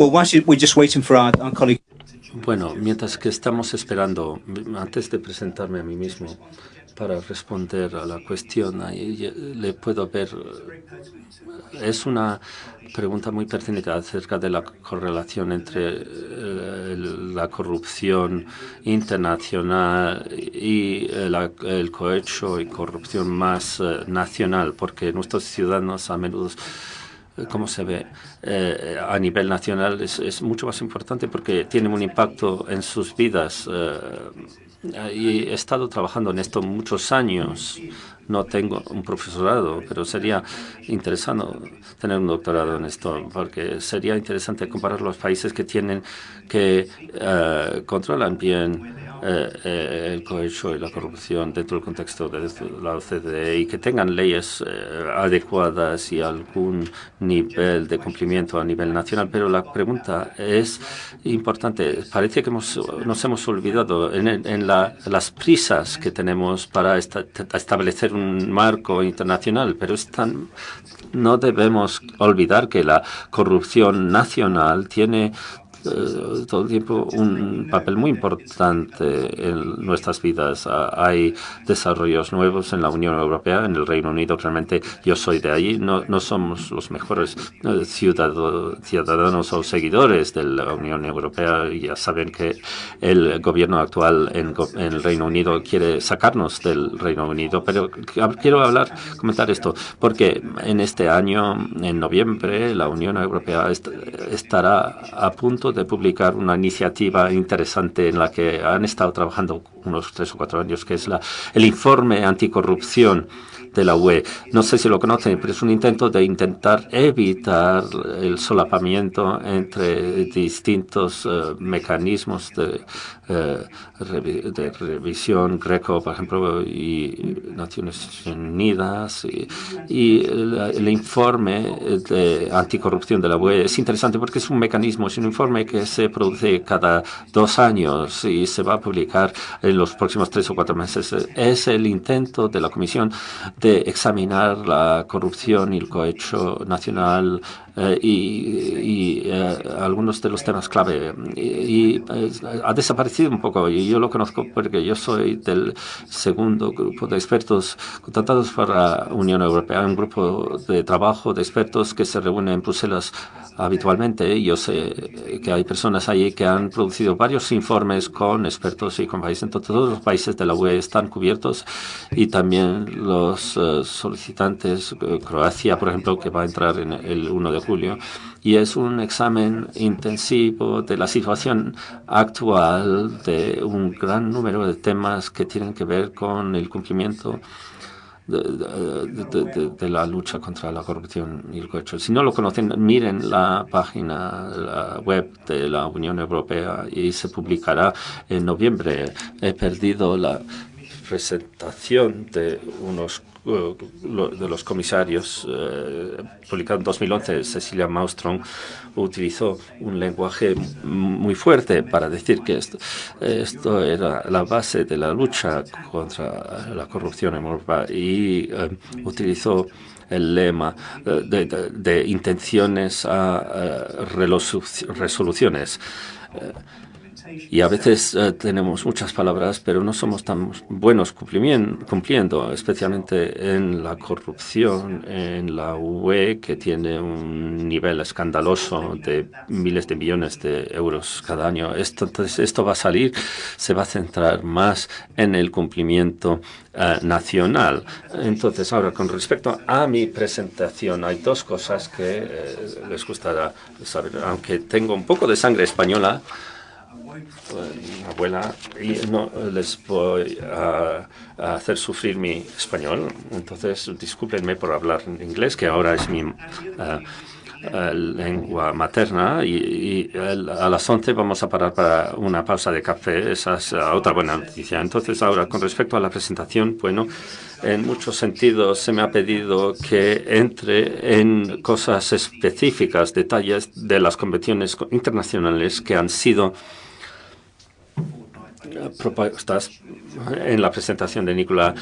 we're just waiting for our colleague. Bueno, mientras que estamos esperando, antes de presentarme a mí mismo para responder a la cuestión, ahí le puedo ver. Es una pregunta muy pertinente acerca de la correlación entre la corrupción internacional y el cohecho y corrupción más nacional, porque nuestros ciudadanos a menudo, como se ve a nivel nacional, es mucho más importante porque tiene un impacto en sus vidas. Y he estado trabajando en esto muchos años. No tengo un profesorado, pero sería interesante tener un doctorado en esto, porque sería interesante comparar los países que controlan bien el cohecho y la corrupción dentro del contexto de la OCDE y que tengan leyes adecuadas y algún nivel de cumplimiento a nivel nacional. Pero la pregunta es importante. Parece que nos hemos olvidado en las prisas que tenemos para establecer un marco internacional, pero no debemos olvidar que la corrupción nacional tiene todo el tiempo un papel muy importante en nuestras vidas. Hay desarrollos nuevos en la Unión Europea, en el Reino Unido. Realmente yo soy de allí. No somos los mejores ciudadanos o seguidores de la Unión Europea. Ya saben que el gobierno actual en el Reino Unido quiere sacarnos del Reino Unido. Pero quiero comentar esto, porque en este año, en noviembre, la Unión Europea estará a punto de publicar una iniciativa interesante en la que han estado trabajando unos 3 o 4 años, que es el informe anticorrupción de la UE. No sé si lo conocen, pero es un intento de evitar el solapamiento entre distintos mecanismos de revisión, Greco, por ejemplo, y Naciones Unidas. Y el informe de anticorrupción de la UE es interesante porque es un informe que se produce cada 2 años y se va a publicar en los próximos 3 o 4 meses. Es el intento de la Comisión de examinar la corrupción y el cohecho nacional y algunos de los temas clave. Ha desaparecido un poco, y yo lo conozco porque yo soy del segundo grupo de expertos contratados por la Unión Europea, un grupo de trabajo de expertos que se reúne en Bruselas habitualmente. Yo sé que hay personas allí que han producido varios informes con expertos y con países. Entonces, todos los países de la UE están cubiertos y también los solicitantes, Croacia, por ejemplo, que va a entrar en el 1 de julio. Y es un examen intensivo de la situación actual de un gran número de temas que tienen que ver con el cumplimiento de la lucha contra la corrupción y el cohecho. Si no lo conocen, miren la página, la web de la Unión Europea y se publicará en noviembre. He perdido la presentación de los comisarios publicado en 2011. Cecilia Malmström utilizó un lenguaje muy fuerte para decir que esto era la base de la lucha contra la corrupción en Europa y utilizó el lema de intenciones a resoluciones. Y a veces tenemos muchas palabras, pero no somos tan buenos cumpliendo, especialmente en la corrupción en la UE, que tiene un nivel escandaloso de miles de millones de euros cada año. Entonces, esto va a salir, se va a centrar más en el cumplimiento nacional. Entonces, ahora, con respecto a mi presentación, hay 2 cosas que les gustará saber. Aunque tengo un poco de sangre española, mi abuela, y no les voy a hacer sufrir mi español. Entonces, discúlpenme por hablar en inglés, que ahora es mi lengua materna, y a las 11 vamos a parar para una pausa de café. Esa es otra buena noticia. Entonces, ahora, con respecto a la presentación, bueno, en muchos sentidos se me ha pedido que entre en cosas específicas, detalles de las convenciones internacionales que han sido propuestas en la presentación de Nicola,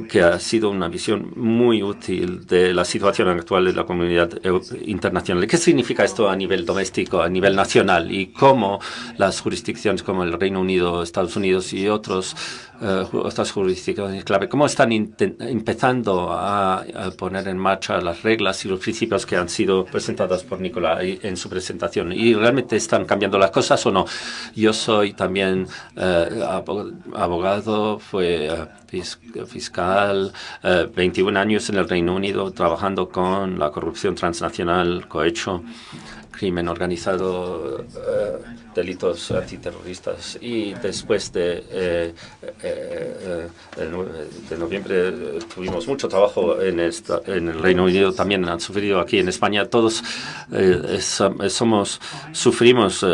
que ha sido una visión muy útil de la situación actual de la comunidad internacional. ¿Qué significa esto a nivel doméstico, a nivel nacional? Y cómo las jurisdicciones como el Reino Unido, Estados Unidos y otras jurisdicciones clave, cómo están empezando a poner en marcha las reglas y los principios que han sido presentadas por Nicola en su presentación. ¿Y realmente están cambiando las cosas o no? Yo soy también abogado, fue fiscal, 21 años en el Reino Unido trabajando con la corrupción transnacional, cohecho, crimen organizado, delitos antiterroristas. Y después de noviembre tuvimos mucho trabajo en el Reino Unido, también han sufrido aquí en España. Todos sufrimos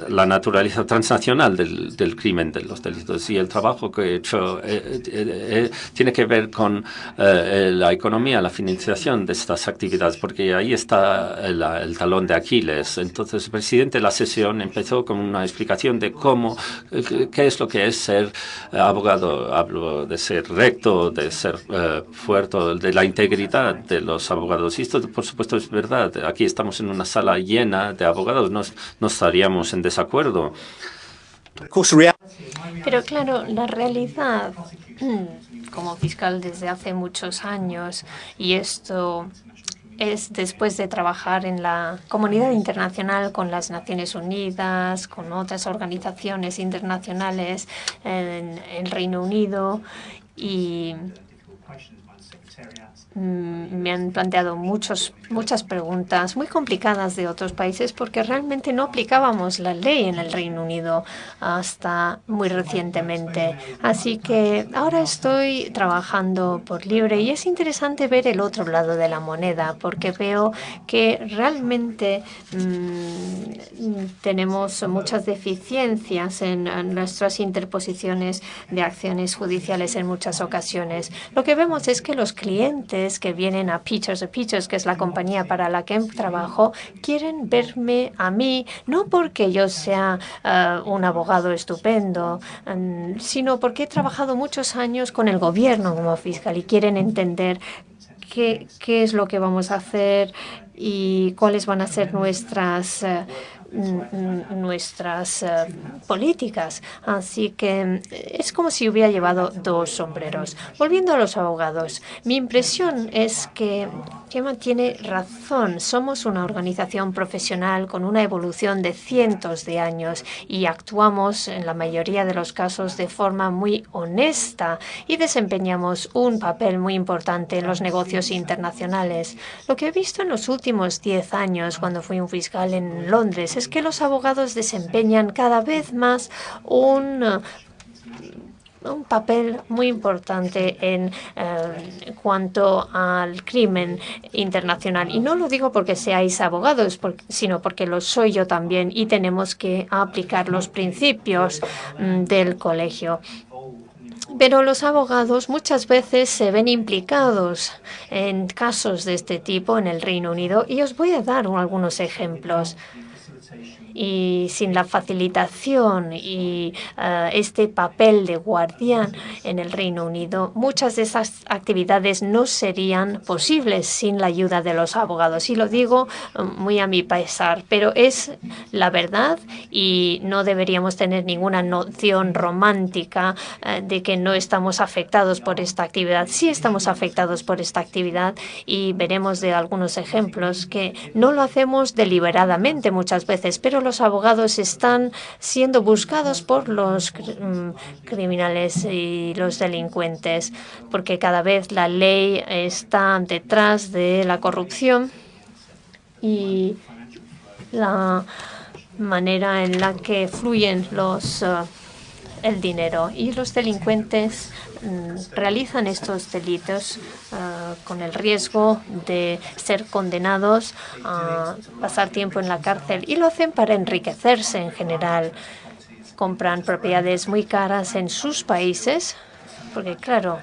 la naturaleza transnacional del crimen, de los delitos. Y el trabajo que he hecho tiene que ver con la economía, la financiación de estas actividades, porque ahí está el talón de Aquiles. Entonces, el presidente de la sesión empezó con una explicación de qué es lo que es ser abogado. Hablo de ser recto, de ser fuerte, de la integridad de los abogados. Y esto, por supuesto, es verdad. Aquí estamos en una sala llena de abogados. No estaríamos en desacuerdo. Pero claro, la realidad, como fiscal desde hace muchos años, y esto es después de trabajar en la comunidad internacional con las Naciones Unidas, con otras organizaciones internacionales en el Reino Unido, y me han planteado muchas preguntas muy complicadas de otros países porque realmente no aplicábamos la ley en el Reino Unido hasta muy recientemente. Así que ahora estoy trabajando por libre y es interesante ver el otro lado de la moneda porque veo que realmente tenemos muchas deficiencias en nuestras interposiciones de acciones judiciales en muchas ocasiones. Lo que vemos es que los clientes que vienen a Peters, que es la compañía para la que trabajo, quieren verme a mí, no porque yo sea un abogado estupendo, sino porque he trabajado muchos años con el gobierno como fiscal y quieren entender qué es lo que vamos a hacer y cuáles van a ser nuestras políticas. Así que es como si hubiera llevado dos sombreros. Volviendo a los abogados, mi impresión es que Gemma tiene razón. Somos una organización profesional con una evolución de cientos de años y actuamos en la mayoría de los casos de forma muy honesta y desempeñamos un papel muy importante en los negocios internacionales. Lo que he visto en los últimos 10 años, cuando fui un fiscal en Londres, es que los abogados desempeñan cada vez más un papel muy importante en cuanto al crimen internacional. Y no lo digo porque seáis abogados, sino porque lo soy yo también y tenemos que aplicar los principios del colegio. Pero los abogados muchas veces se ven implicados en casos de este tipo en el Reino Unido y os voy a dar algunos ejemplos. Y sin la facilitación y este papel de guardián en el Reino Unido, muchas de esas actividades no serían posibles sin la ayuda de los abogados. Y lo digo muy a mi pesar, pero es la verdad y no deberíamos tener ninguna noción romántica de que no estamos afectados por esta actividad. Sí estamos afectados por esta actividad y veremos de algunos ejemplos que no lo hacemos deliberadamente muchas veces, pero los abogados están siendo buscados por los criminales y los delincuentes, porque cada vez la ley está detrás de la corrupción y la manera en la que fluyen el dinero. Y los delincuentes realizan estos delitos con el riesgo de ser condenados a pasar tiempo en la cárcel y lo hacen para enriquecerse en general. Compran propiedades muy caras en sus países porque, claro,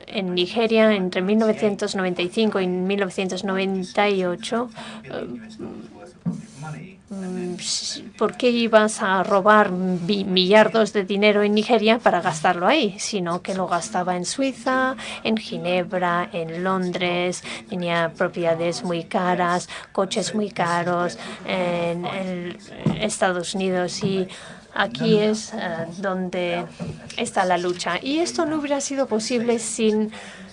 en Nigeria entre 1995 y 1998 ¿por qué ibas a robar millardos de dinero en Nigeria para gastarlo ahí? Sino que lo gastaba en Suiza, en Ginebra, en Londres, tenía propiedades muy caras, coches muy caros en Estados Unidos y aquí es donde está la lucha. Y esto no hubiera sido posible sin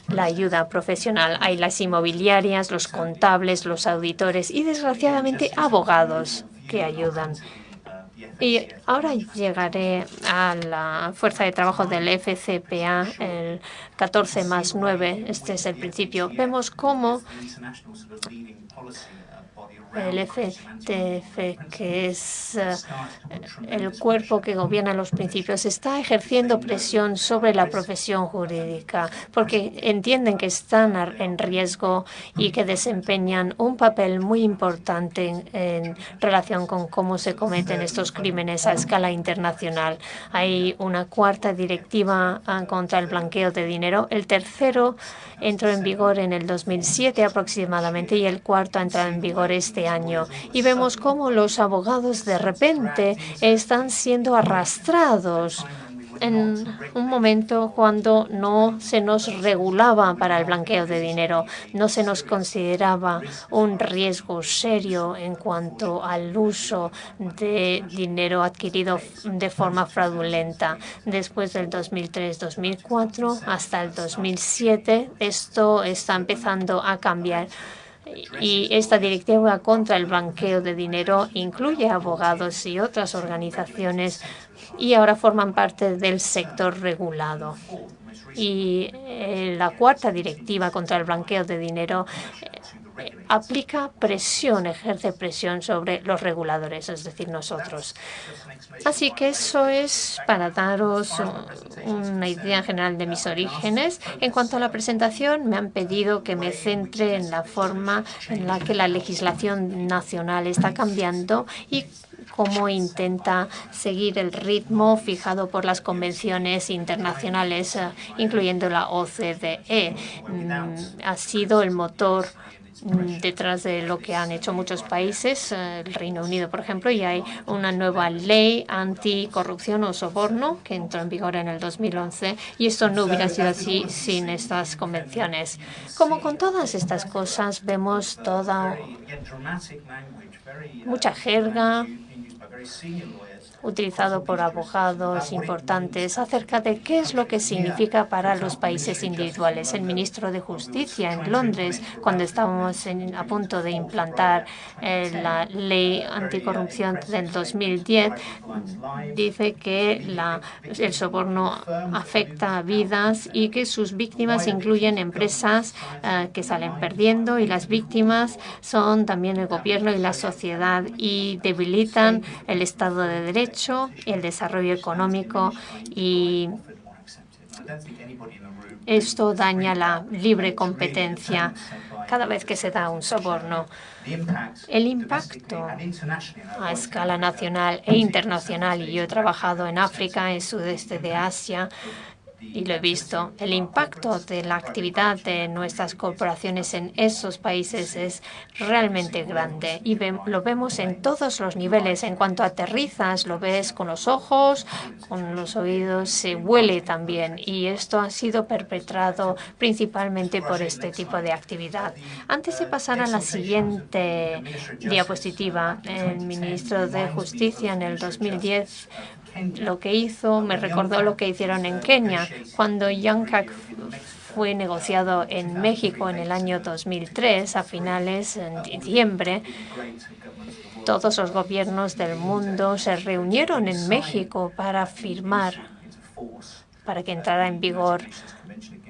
la ayuda profesional. Hay las inmobiliarias, los contables, los auditores y, desgraciadamente, abogados que ayudan. Y ahora llegaré a la fuerza de trabajo del FCPA, el 14+9. Este es el principio. Vemos cómo el FTF, que es el cuerpo que gobierna los principios, está ejerciendo presión sobre la profesión jurídica porque entienden que están en riesgo y que desempeñan un papel muy importante en relación con cómo se cometen estos crímenes a escala internacional. Hay una cuarta directiva contra el blanqueo de dinero. El tercero entró en vigor en el 2007 aproximadamente y el cuarto ha entrado en vigor este año. Y vemos cómo los abogados de repente están siendo arrastrados en un momento cuando no se nos regulaba para el blanqueo de dinero, no se nos consideraba un riesgo serio en cuanto al uso de dinero adquirido de forma fraudulenta. Después del 2003-2004 hasta el 2007, esto está empezando a cambiar. Y esta directiva contra el blanqueo de dinero incluye abogados y otras organizaciones y ahora forman parte del sector regulado. Y la cuarta directiva contra el blanqueo de dinero aplica presión, ejerce presión sobre los reguladores, es decir, nosotros. Así que eso es para daros una idea general de mis orígenes. En cuanto a la presentación, me han pedido que me centre en la forma en la que la legislación nacional está cambiando y cómo intenta seguir el ritmo fijado por las convenciones internacionales, incluyendo la OCDE. Ha sido el motor detrás de lo que han hecho muchos países, el Reino Unido, por ejemplo, y hay una nueva ley anticorrupción o soborno que entró en vigor en el 2011 y esto no hubiera sido así sin estas convenciones. Como con todas estas cosas, vemos mucha jerga utilizado por abogados importantes acerca de qué es lo que significa para los países individuales. El ministro de Justicia en Londres, cuando estábamos a punto de implantar la ley anticorrupción del 2010, dice que el soborno afecta a vidas y que sus víctimas incluyen empresas que salen perdiendo y las víctimas son también el gobierno y la sociedad y debilitan el Estado de Derecho, el desarrollo económico y esto daña la libre competencia cada vez que se da un soborno. El impacto a escala nacional e internacional, y yo he trabajado en África, en sudeste de Asia, y lo he visto, el impacto de la actividad de nuestras corporaciones en esos países es realmente grande y lo vemos en todos los niveles. En cuanto aterrizas, lo ves con los ojos, con los oídos, se huele también y esto ha sido perpetrado principalmente por este tipo de actividad. Antes de pasar a la siguiente diapositiva, el ministro de Justicia en el 2010 lo que hizo me recordó lo que hicieron en Kenia cuando UNCAC fue negociado en México en el año 2003, a finales de diciembre. Todos los gobiernos del mundo se reunieron en México para firmar, para que entrara en vigor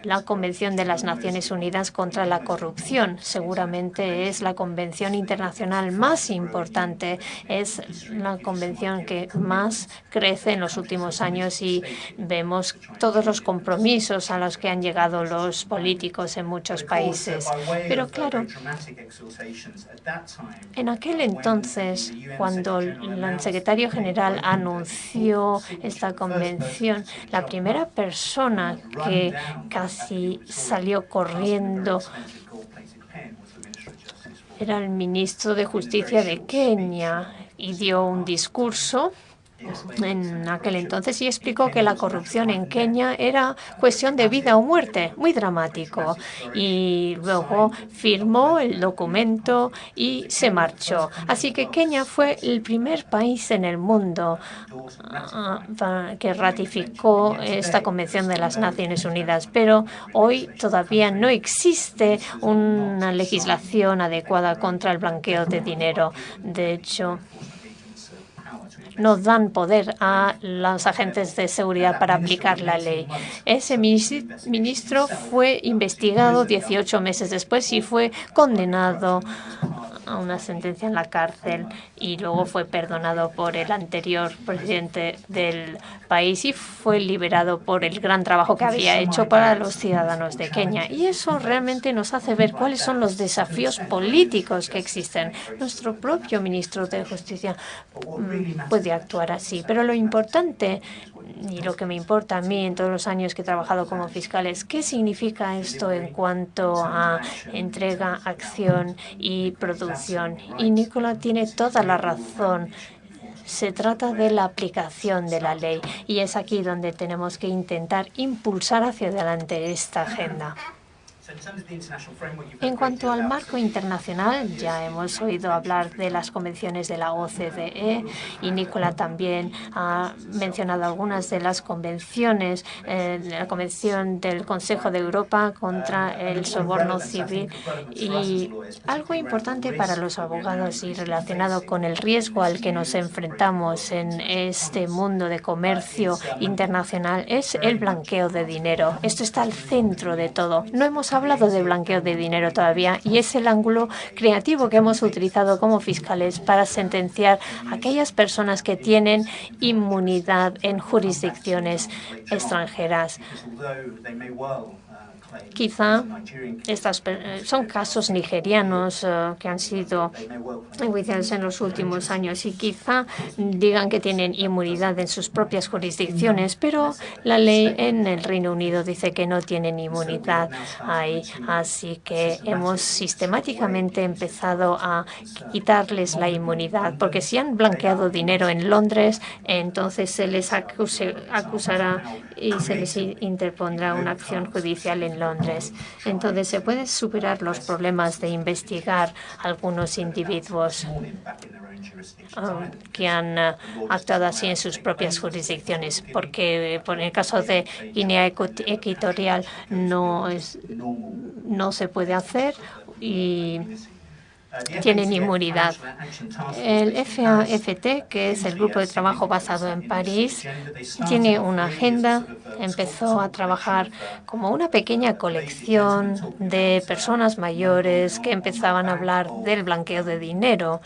la Convención de las Naciones Unidas contra la Corrupción. Seguramente es la convención internacional más importante, es la convención que más crece en los últimos años y vemos todos los compromisos a los que han llegado los políticos en muchos países. Pero claro, en aquel entonces, cuando el secretario general anunció esta convención, la primera persona que casi salió corriendo era el ministro de Justicia de Kenia y dio un discurso en aquel entonces y explicó que la corrupción en Kenia era cuestión de vida o muerte, muy dramático. Y luego firmó el documento y se marchó. Así que Kenia fue el primer país en el mundo que ratificó esta Convención de las Naciones Unidas. Pero hoy todavía no existe una legislación adecuada contra el blanqueo de dinero. De hecho, no dan poder a los agentes de seguridad para aplicar la ley. Ese ministro fue investigado 18 meses después y fue condenado a una sentencia en la cárcel y luego fue perdonado por el anterior presidente del país y fue liberado por el gran trabajo que había hecho para los ciudadanos de Kenia. Y eso realmente nos hace ver cuáles son los desafíos políticos que existen. Nuestro propio ministro de Justicia puede actuar así, pero lo importante y lo que me importa a mí en todos los años que he trabajado como fiscal es qué significa esto en cuanto a entrega, acción y producción. Y Nicola tiene toda la razón. Se trata de la aplicación de la ley y es aquí donde tenemos que intentar impulsar hacia adelante esta agenda. En cuanto al marco internacional, ya hemos oído hablar de las convenciones de la OCDE y Nicola también ha mencionado algunas de las convenciones, la Convención del Consejo de Europa contra el soborno civil y algo importante para los abogados y relacionado con el riesgo al que nos enfrentamos en este mundo de comercio internacional es el blanqueo de dinero. Esto está al centro de todo. No hemos hablado de blanqueo de dinero todavía y es el ángulo creativo que hemos utilizado como fiscales para sentenciar a aquellas personas que tienen inmunidad en jurisdicciones extranjeras. Quizá estos son casos nigerianos que han sido enjuiciados en los últimos años y quizá digan que tienen inmunidad en sus propias jurisdicciones, pero la ley en el Reino Unido dice que no tienen inmunidad ahí. Así que hemos sistemáticamente empezado a quitarles la inmunidad, porque si han blanqueado dinero en Londres, entonces se les acusará y se les interpondrá una acción judicial en Londres. Entonces, se pueden superar los problemas de investigar algunos individuos que han actuado así en sus propias jurisdicciones, porque por el caso de Guinea Ecuatorial no se puede hacer y tienen inmunidad. El FAFT, que es el grupo de trabajo basado en París, tiene una agenda. Empezó a trabajar como una pequeña colección de personas mayores que empezaban a hablar del blanqueo de dinero,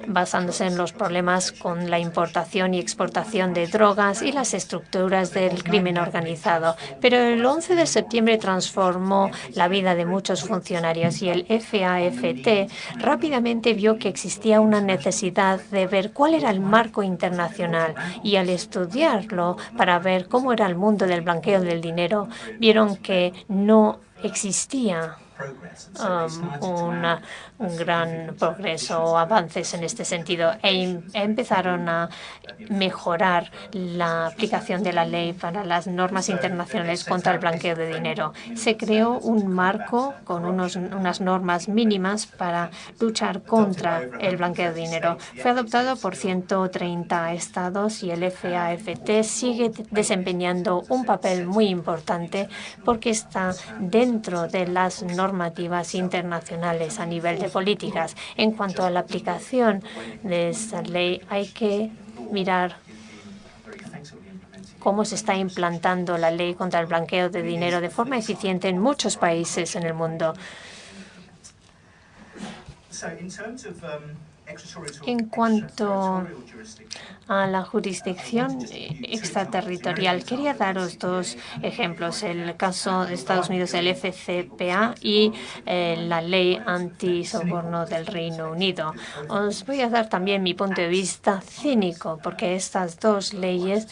basándose en los problemas con la importación y exportación de drogas y las estructuras del crimen organizado. Pero el 11 de septiembre transformó la vida de muchos funcionarios y el FAFT rápidamente vio que existía una necesidad de ver cuál era el marco internacional y al estudiarlo para ver cómo era el mundo del blanqueo del dinero, vieron que no existía un gran progreso o avances en este sentido empezaron a mejorar la aplicación de la ley para las normas internacionales contra el blanqueo de dinero. Se creó un marco con unas normas mínimas para luchar contra el blanqueo de dinero. Fue adoptado por 130 estados y el FAFT sigue desempeñando un papel muy importante porque está dentro de las normativas internacionales a nivel de políticas. En cuanto a la aplicación de esta ley, hay que mirar cómo se está implantando la ley contra el blanqueo de dinero de forma eficiente en muchos países en el mundo. En cuanto a la jurisdicción extraterritorial, quería daros dos ejemplos. El caso de Estados Unidos, el FCPA, y la ley antisoborno del Reino Unido. Os voy a dar también mi punto de vista cínico, porque estas dos leyes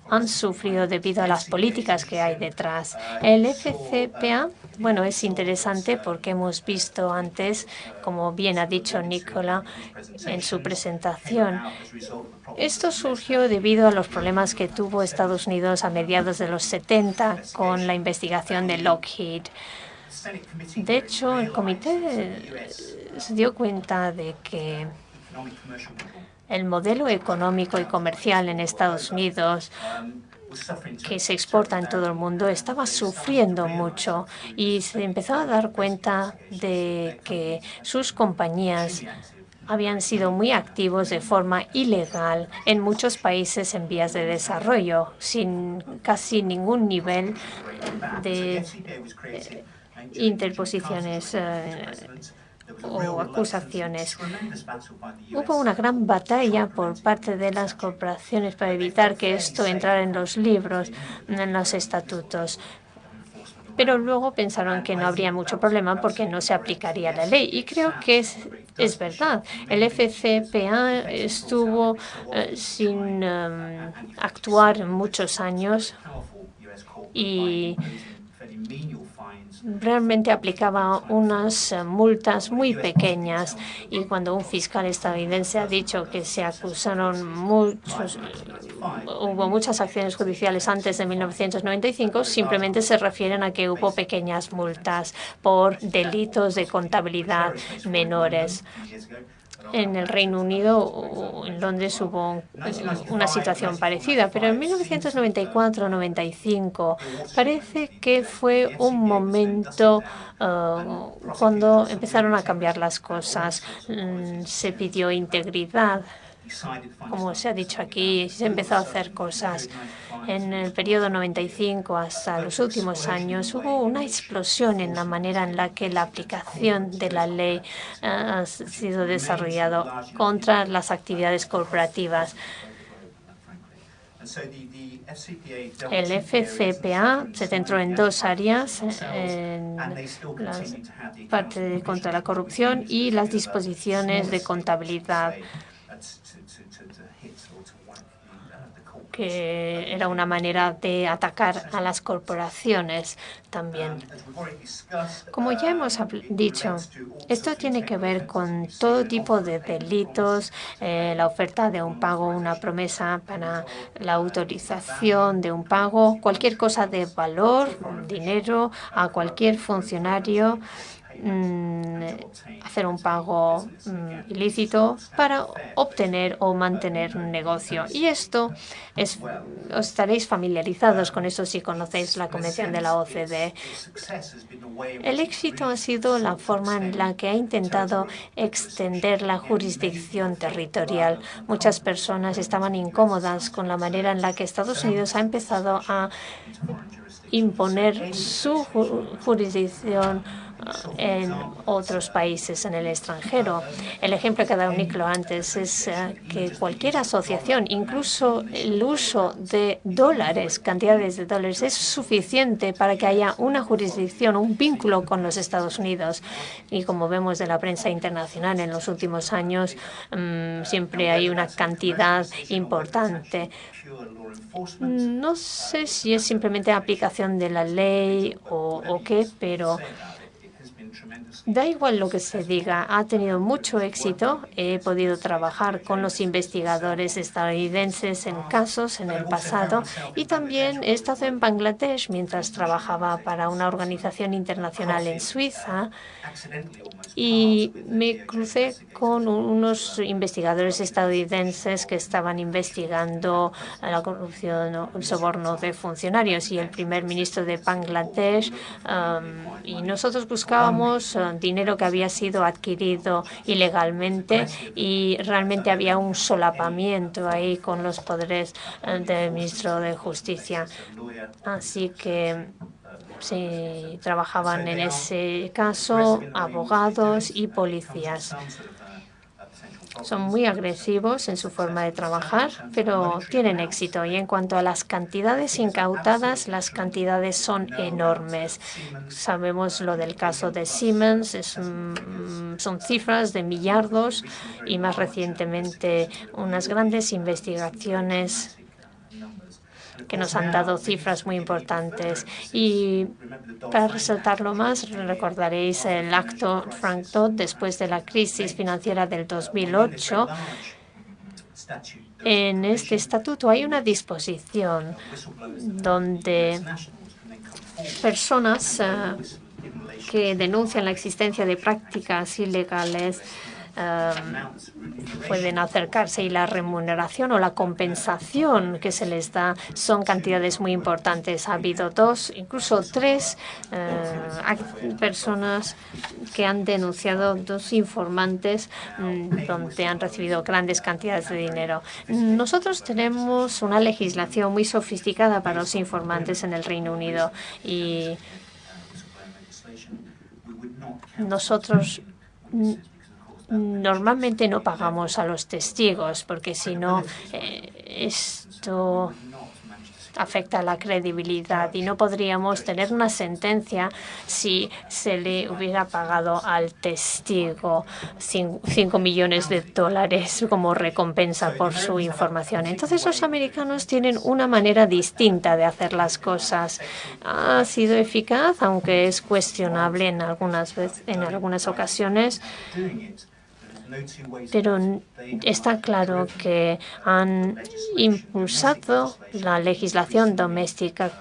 han sufrido debido a las políticas que hay detrás. El FCPA Bueno, es interesante porque hemos visto antes, como bien ha dicho Nicola en su presentación, esto surgió debido a los problemas que tuvo Estados Unidos a mediados de los 70 con la investigación de Lockheed. De hecho, el comité se dio cuenta de que el modelo económico y comercial en Estados Unidos, que se exporta en todo el mundo, estaba sufriendo mucho y se empezó a dar cuenta de que sus compañías habían sido muy activos de forma ilegal en muchos países en vías de desarrollo, sin casi ningún nivel de interposiciones o acusaciones. Hubo una gran batalla por parte de las corporaciones para evitar que esto entrara en los libros, en los estatutos. Pero luego pensaron que no habría mucho problema porque no se aplicaría la ley. Y creo que es verdad. El FCPA estuvo sin actuar muchos años y realmente aplicaba unas multas muy pequeñas, y cuando un fiscal estadounidense ha dicho que se acusaron hubo muchas acciones judiciales antes de 1995, simplemente se refieren a que hubo pequeñas multas por delitos de contabilidad menores. En el Reino Unido o en Londres hubo una situación parecida, pero en 1994-95 parece que fue un momento cuando empezaron a cambiar las cosas. Se pidió integridad, como se ha dicho aquí, se empezó a hacer cosas. En el periodo 95 hasta los últimos años hubo una explosión en la manera en la que la aplicación de la ley ha sido desarrollada contra las actividades corporativas. El FCPA se centró en dos áreas, en la parte contra la corrupción y las disposiciones de contabilidad, que era una manera de atacar a las corporaciones también. Como ya hemos dicho, esto tiene que ver con todo tipo de delitos, la oferta de un pago, una promesa para la autorización de un pago, cualquier cosa de valor, dinero, a cualquier funcionario, hacer un pago ilícito para obtener o mantener un negocio. Y esto os estaréis familiarizados con eso si conocéis la Convención de la OCDE. El éxito ha sido la forma en la que ha intentado extender la jurisdicción territorial. Muchas personas estaban incómodas con la manera en la que Estados Unidos ha empezado a imponer su jurisdicción en otros países en el extranjero. El ejemplo que ha dado Nicola antes es que cualquier asociación, incluso el uso de dólares, cantidades de dólares, es suficiente para que haya una jurisdicción, un vínculo con los Estados Unidos. Y como vemos de la prensa internacional en los últimos años, siempre hay una cantidad importante. No sé si es simplemente aplicación de la ley o qué, pero da igual lo que se diga, ha tenido mucho éxito. He podido trabajar con los investigadores estadounidenses en casos en el pasado y también he estado en Bangladesh mientras trabajaba para una organización internacional en Suiza y me crucé con unos investigadores estadounidenses que estaban investigando la corrupción o el soborno de funcionarios, y el primer ministro de Bangladesh y nosotros buscábamos dinero que había sido adquirido ilegalmente, y realmente había un solapamiento ahí con los poderes del ministro de Justicia. Así que sí, trabajaban en ese caso abogados y policías. Son muy agresivos en su forma de trabajar, pero tienen éxito. Y en cuanto a las cantidades incautadas, las cantidades son enormes. Sabemos lo del caso de Siemens, son cifras de millardos, y más recientemente unas grandes investigaciones que nos han dado cifras muy importantes. Y para resaltarlo más, recordaréis el acto Frank Dodd después de la crisis financiera del 2008. En este estatuto hay una disposición donde personas que denuncian la existencia de prácticas ilegales pueden acercarse, y la remuneración o la compensación que se les da son cantidades muy importantes. Ha habido 2, incluso 3 personas que han denunciado, 2 informantes donde han recibido grandes cantidades de dinero. Nosotros tenemos una legislación muy sofisticada para los informantes en el Reino Unido, y nosotros normalmente no pagamos a los testigos, porque si no, esto afecta a la credibilidad y no podríamos tener una sentencia si se le hubiera pagado al testigo 5 millones de dólares como recompensa por su información. Entonces los americanos tienen una manera distinta de hacer las cosas. Ha sido eficaz, aunque es cuestionable en algunas ocasiones. Pero está claro que han impulsado la legislación doméstica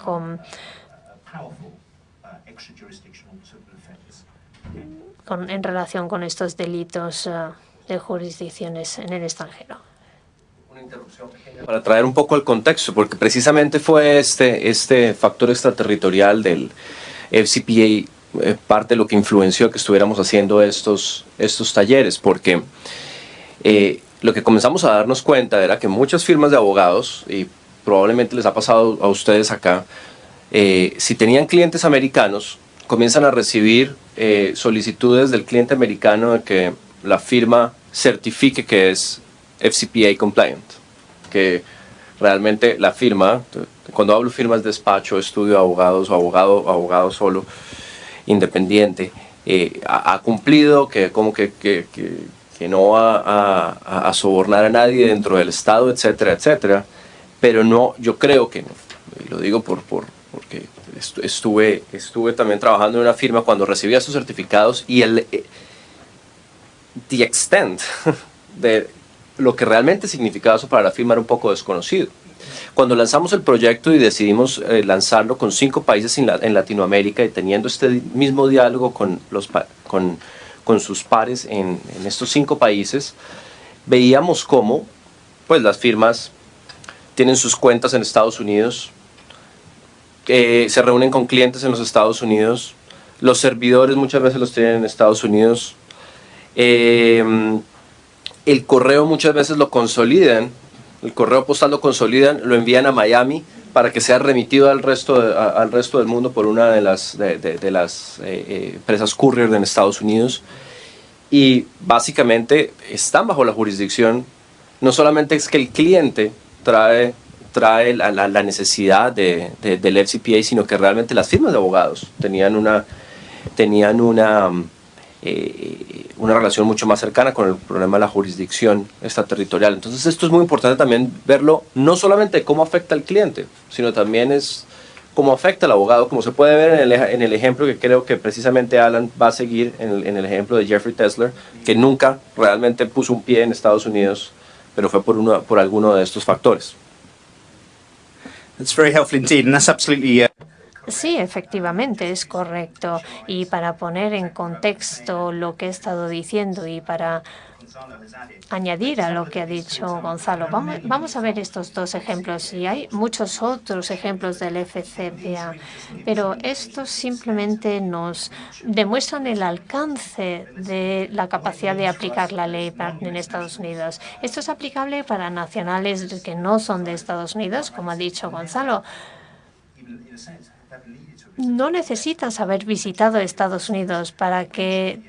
en relación con estos delitos de jurisdicciones en el extranjero. Una interrupción pequeña para traer un poco el contexto, porque precisamente fue este factor extraterritorial del FCPA parte de lo que influenció que estuviéramos haciendo estos talleres, porque lo que comenzamos a darnos cuenta era que muchas firmas de abogados, y probablemente les ha pasado a ustedes acá, si tenían clientes americanos, comienzan a recibir solicitudes del cliente americano de que la firma certifique que es FCPA compliant, que realmente la firma, cuando hablo firmas despacho, estudio de abogados o abogado solo, independiente, ha cumplido, que no va a sobornar a nadie dentro del Estado, etcétera, etcétera. Pero no, yo creo que no. Y lo digo porque estuve también trabajando en una firma cuando recibía sus certificados, y the extent de lo que realmente significaba eso para la firma era un poco desconocido. Cuando lanzamos el proyecto y decidimos lanzarlo con 5 países en Latinoamérica, y teniendo este mismo diálogo con sus pares en estos 5 países, veíamos cómo pues, las firmas tienen sus cuentas en Estados Unidos, se reúnen con clientes en los Estados Unidos, los servidores muchas veces los tienen en Estados Unidos, el correo muchas veces lo consolidan, el correo postal lo consolidan, lo envían a Miami para que sea remitido al resto del mundo por una de las empresas courier en Estados Unidos. Y básicamente están bajo la jurisdicción. No solamente es que el cliente trae la necesidad del FCPA, sino que realmente las firmas de abogados tenían una relación mucho más cercana con el problema de la jurisdicción extraterritorial. Entonces esto es muy importante también verlo, no solamente cómo afecta al cliente, sino también es cómo afecta al abogado, como se puede ver en el ejemplo que creo que precisamente Alan va a seguir, en el ejemplo de Jeffrey Tesler, que nunca realmente puso un pie en Estados Unidos, pero fue por alguno de estos factores. That's very helpful indeed, and that's absolutely Sí, efectivamente, es correcto. Y para poner en contexto lo que he estado diciendo y para añadir a lo que ha dicho Gonzalo, vamos a ver estos 2 ejemplos. Y hay muchos otros ejemplos del FCPA, pero estos simplemente nos demuestran el alcance de la capacidad de aplicar la ley en Estados Unidos. Esto es aplicable para nacionales que no son de Estados Unidos, como ha dicho Gonzalo. No necesitas haber visitado Estados Unidos para que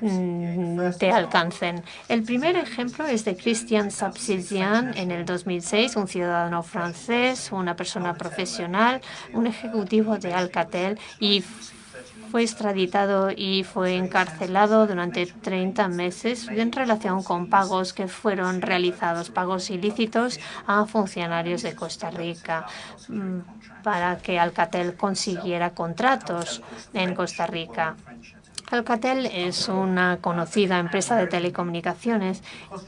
te alcancen. El primer ejemplo es de Christian Sabsizian en el 2006, un ciudadano francés, una persona profesional, un ejecutivo de Alcatel, y fue extraditado y fue encarcelado durante 30 meses en relación con pagos que fueron realizados, pagos ilícitos a funcionarios de Costa Rica para que Alcatel consiguiera contratos en Costa Rica. Alcatel es una conocida empresa de telecomunicaciones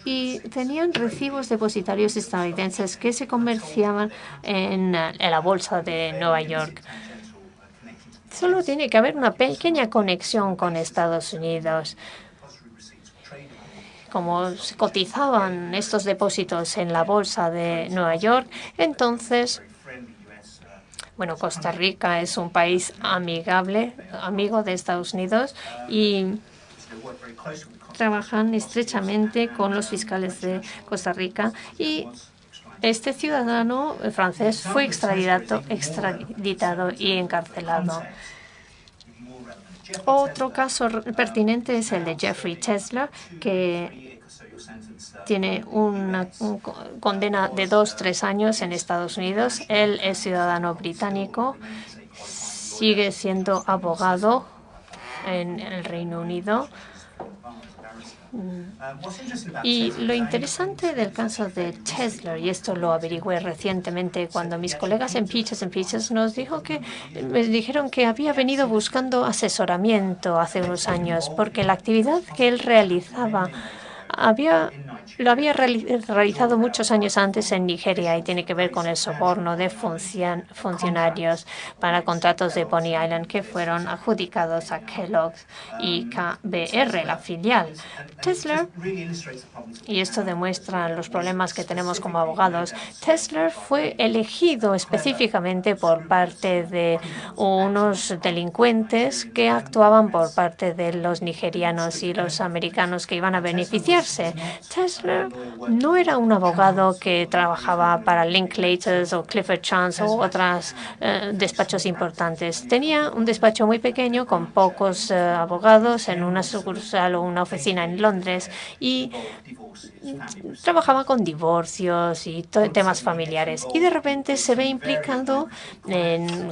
y tenían recibos depositarios estadounidenses que se comerciaban en la bolsa de Nueva York. Solo tiene que haber una pequeña conexión con Estados Unidos. Como se cotizaban estos depósitos en la bolsa de Nueva York, entonces, bueno, Costa Rica es un país amigable, amigo de Estados Unidos, y trabajan estrechamente con los fiscales de Costa Rica. Y este ciudadano francés fue extraditado y encarcelado. Otro caso pertinente es el de Jeffrey Tesler, que tiene una condena de 2-3 años en Estados Unidos. Él es ciudadano británico, sigue siendo abogado en el Reino Unido. Y lo interesante del caso de Tesler, y esto lo averigüé recientemente cuando mis colegas en Peaches nos me dijeron que había venido buscando asesoramiento hace unos años, porque la actividad que él realizaba lo había realizado muchos años antes en Nigeria y tiene que ver con el soborno de funcionarios para contratos de Bonny Island que fueron adjudicados a Kellogg's y KBR, la filial. Tesler, y esto demuestra los problemas que tenemos como abogados, Tesler fue elegido específicamente por parte de unos delincuentes que actuaban por parte de los nigerianos y los americanos que iban a beneficiarse. Tesler no era un abogado que trabajaba para Linklaters o Clifford Chance o otros despachos importantes. Tenía un despacho muy pequeño con pocos abogados en una sucursal o una oficina en Londres y trabajaba con divorcios y temas familiares. Y de repente se ve implicado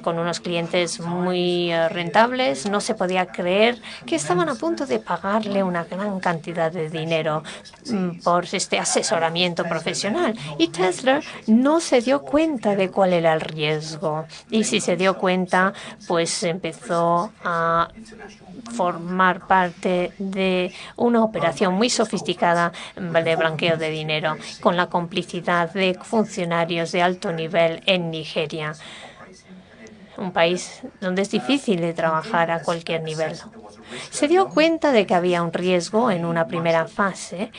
con unos clientes muy rentables. No se podía creer que estaban a punto de pagarle una gran cantidad de dinero por este asesoramiento profesional. Y Tesler no se dio cuenta de cuál era el riesgo. Y si se dio cuenta, pues empezó a formar parte de una operación muy sofisticada de blanqueo de dinero con la complicidad de funcionarios de alto nivel en Nigeria, un país donde es difícil de trabajar a cualquier nivel. Se dio cuenta de que había un riesgo en una primera fase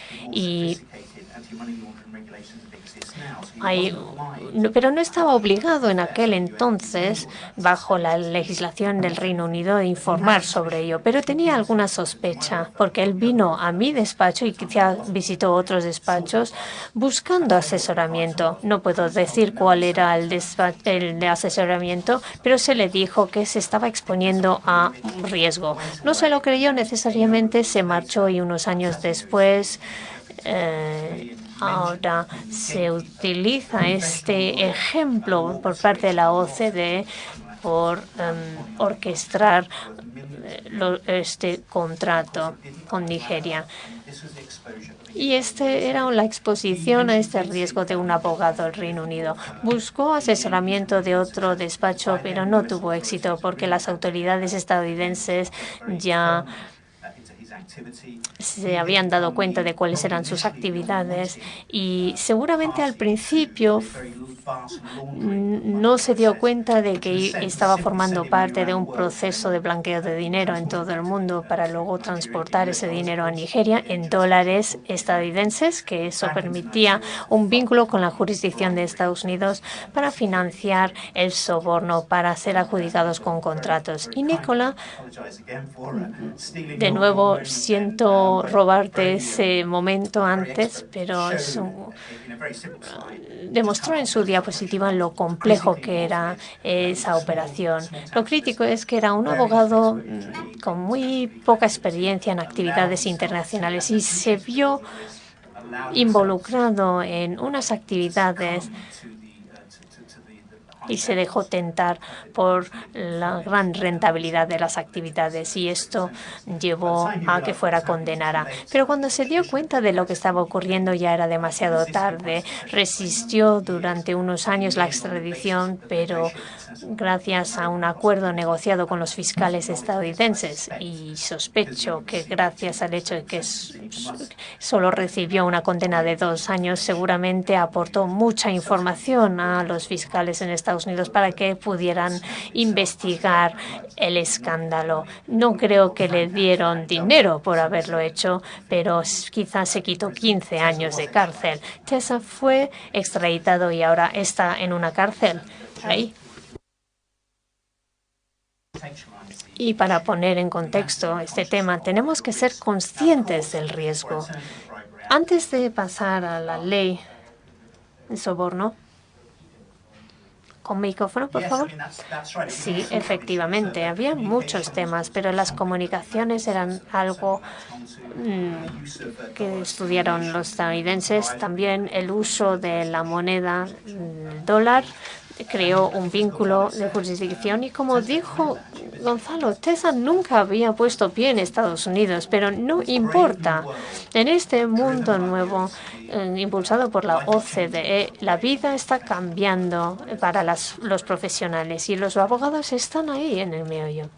pero no estaba obligado en aquel entonces, bajo la legislación del Reino Unido, de informar sobre ello. Pero tenía alguna sospecha, porque él vino a mi despacho y quizá visitó otros despachos buscando asesoramiento. No puedo decir cuál era el de asesoramiento, pero se le dijo que se estaba exponiendo a riesgo. No se lo creyó necesariamente, se marchó y unos años después ahora se utiliza este ejemplo por parte de la OCDE por orquestar este contrato con Nigeria. Y era la exposición a este riesgo de un abogado del Reino Unido. Buscó asesoramiento de otro despacho, pero no tuvo éxito porque las autoridades estadounidenses ya se habían dado cuenta de cuáles eran sus actividades y seguramente al principio no se dio cuenta de que estaba formando parte de un proceso de blanqueo de dinero en todo el mundo para luego transportar ese dinero a Nigeria en dólares estadounidenses, que eso permitía un vínculo con la jurisdicción de Estados Unidos para financiar el soborno para ser adjudicados con contratos. Y Nicola, de nuevo, siento robarte ese momento antes, pero demostró en su diapositiva lo complejo que era esa operación. Lo crítico es que era un abogado con muy poca experiencia en actividades internacionales y se vio involucrado en unas actividades y se dejó tentar por la gran rentabilidad de las actividades y esto llevó a que fuera condenada. Pero cuando se dio cuenta de lo que estaba ocurriendo ya era demasiado tarde. Resistió durante unos años la extradición, pero gracias a un acuerdo negociado con los fiscales estadounidenses, y sospecho que gracias al hecho de que solo recibió una condena de 2 años, seguramente aportó mucha información a los fiscales en Estados Unidos para que pudieran investigar el escándalo. No creo que le dieron dinero por haberlo hecho, pero quizás se quitó 15 años de cárcel. Tessa fue extraditado y ahora está en una cárcel ahí. Y para poner en contexto este tema, tenemos que ser conscientes del riesgo. Antes de pasar a la ley de soborno, con micrófono, por favor. Sí, efectivamente, había muchos temas, pero las comunicaciones eran algo que estudiaron los estadounidenses. También el uso de la moneda dólar creó un vínculo de jurisdicción y, como dijo Gonzalo, Tessa nunca había puesto pie en Estados Unidos, pero no importa. En este mundo nuevo, impulsado por la OCDE, la vida está cambiando para los profesionales y los abogados están ahí en el meollo.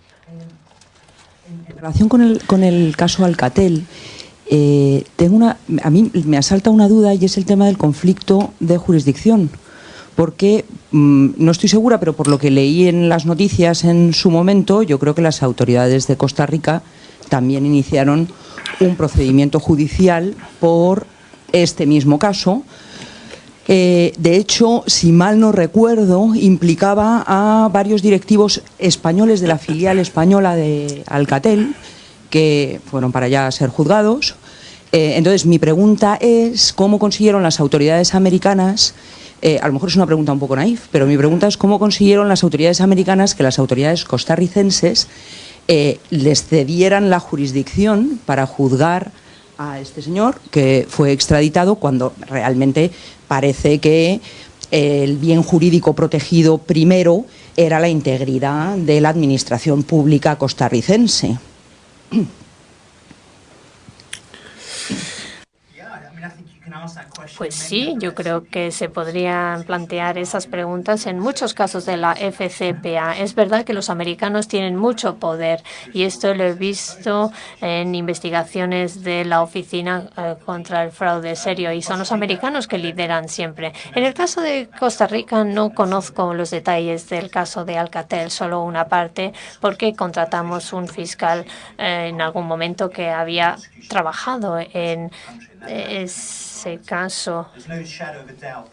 En relación con el caso Alcatel, a mí me asalta una duda y es el tema del conflicto de jurisdicción. Porque no estoy segura, pero por lo que leí en las noticias en su momento, yo creo que las autoridades de Costa Rica también iniciaron un procedimiento judicial por este mismo caso. De hecho, si mal no recuerdo, implicaba a varios directivos españoles de la filial española de Alcatel, que fueron para allá a ser juzgados. Entonces, mi pregunta es cómo consiguieron las autoridades americanas. A lo mejor es una pregunta un poco naif, pero mi pregunta es cómo consiguieron las autoridades americanas que las autoridades costarricenses les cedieran la jurisdicción para juzgar a este señor que fue extraditado cuando realmente parece que el bien jurídico protegido primero era la integridad de la administración pública costarricense. Pues sí, yo creo que se podrían plantear esas preguntas en muchos casos de la FCPA. Es verdad que los americanos tienen mucho poder y esto lo he visto en investigaciones de la Oficina contra el Fraude Serio y son los americanos que lideran siempre. En el caso de Costa Rica no conozco los detalles del caso de Alcatel, solo una parte, porque contratamos un fiscal en algún momento que había trabajado en ese caso.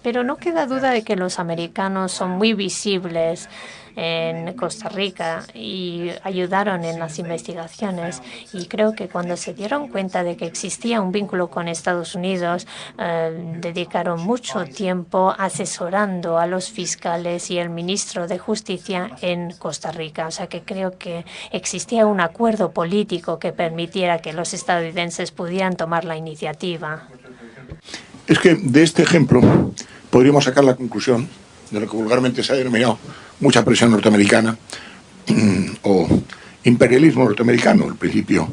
Pero no queda duda de que los americanos son muy visibles en Costa Rica y ayudaron en las investigaciones. Y creo que cuando se dieron cuenta de que existía un vínculo con Estados Unidos, dedicaron mucho tiempo asesorando a los fiscales y el ministro de Justicia en Costa Rica. O sea que creo que existía un acuerdo político que permitiera que los estadounidenses pudieran tomar la iniciativa. Es que de este ejemplo podríamos sacar la conclusión de lo que vulgarmente se ha denominado mucha presión norteamericana o imperialismo norteamericano, el principio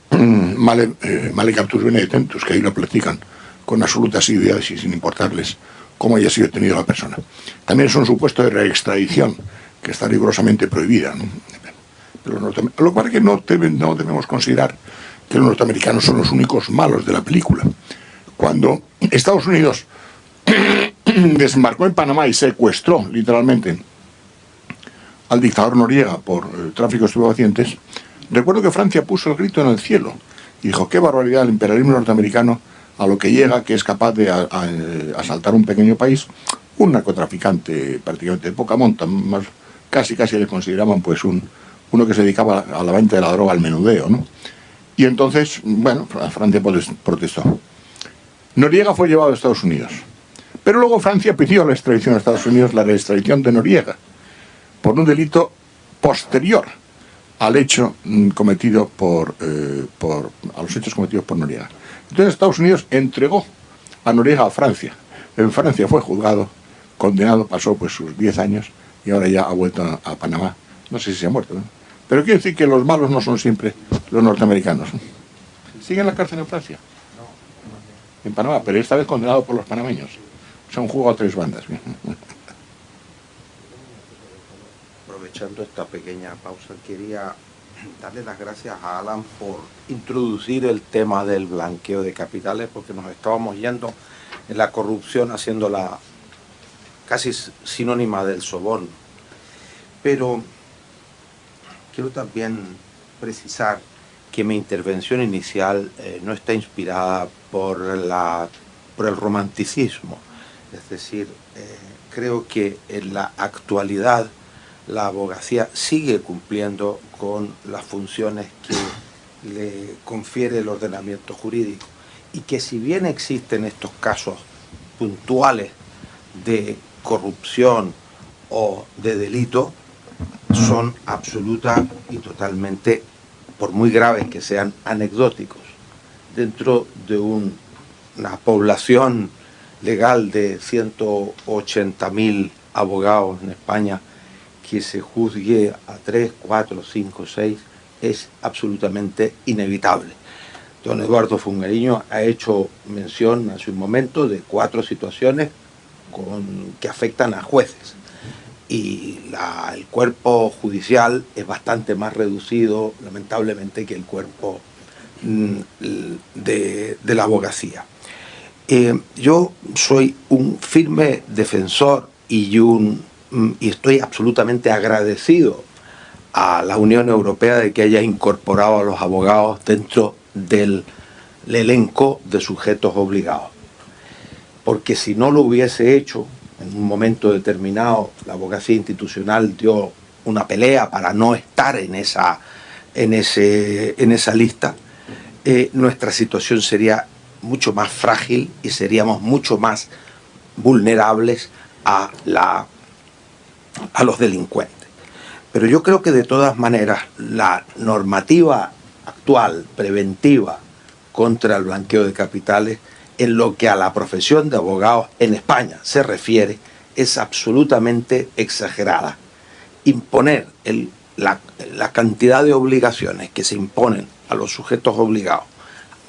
male captus bene detentus, que ahí lo platican con absoluta asiduidad y sin importarles cómo haya sido detenido la persona. También es un supuesto de reextradición que está rigurosamente prohibida, ¿no? Pero lo cual es que no debemos considerar que los norteamericanos son los únicos malos de la película. Cuando Estados Unidos desembarcó en Panamá y secuestró literalmente al dictador Noriega por tráfico de estupefacientes, recuerdo que Francia puso el grito en el cielo y dijo: qué barbaridad el imperialismo norteamericano a lo que llega, que es capaz de asaltar un pequeño país, un narcotraficante prácticamente de poca monta, más casi le consideraban pues uno que se dedicaba a la venta de la droga, al menudeo, ¿no? Y entonces, bueno, Francia protestó. Noriega fue llevado a Estados Unidos. Pero luego Francia pidió la extradición a Estados Unidos, la extradición de Noriega, por un delito posterior al hecho cometido a los hechos cometidos por Noriega. Entonces Estados Unidos entregó a Noriega a Francia. En Francia fue juzgado, condenado, pasó pues sus 10 años y ahora ya ha vuelto a Panamá. No sé si se ha muerto, ¿no? Pero quiero decir que los malos no son siempre los norteamericanos, ¿no? ¿Sigue en la cárcel en Francia? En Panamá, pero esta vez condenado por los panameños. O sea, un juego a 3 bandas. Aprovechando esta pequeña pausa, quería darle las gracias a Alan por introducir el tema del blanqueo de capitales, porque nos estábamos yendo en la corrupción, haciéndola casi sinónima del soborno. Pero quiero también precisar que mi intervención inicial no está inspirada por el romanticismo. Es decir, creo que en la actualidad la abogacía sigue cumpliendo con las funciones que le confiere el ordenamiento jurídico, y que si bien existen estos casos puntuales de corrupción o de delito, son absoluta y totalmente, por muy graves que sean, anecdóticos. Dentro de una población legal de 180.000 abogados en España, que se juzgue a 3, 4, 5, 6 es absolutamente inevitable. Don Eduardo Fungueriño ha hecho mención hace un momento de 4 situaciones que afectan a jueces, y el cuerpo judicial es bastante más reducido, lamentablemente, que el cuerpo de la abogacía. Yo soy un firme defensor y estoy absolutamente agradecido a la Unión Europea de que haya incorporado a los abogados dentro del elenco de sujetos obligados. Porque si no lo hubiese hecho, en un momento determinado la abogacía institucional dio una pelea para no estar en esa lista, nuestra situación sería mucho más frágil y seríamos mucho más vulnerables a los delincuentes. Pero yo creo que de todas maneras la normativa actual, preventiva, contra el blanqueo de capitales, en lo que a la profesión de abogados en España se refiere, es absolutamente exagerada. Imponer la cantidad de obligaciones que se imponen a los sujetos obligados,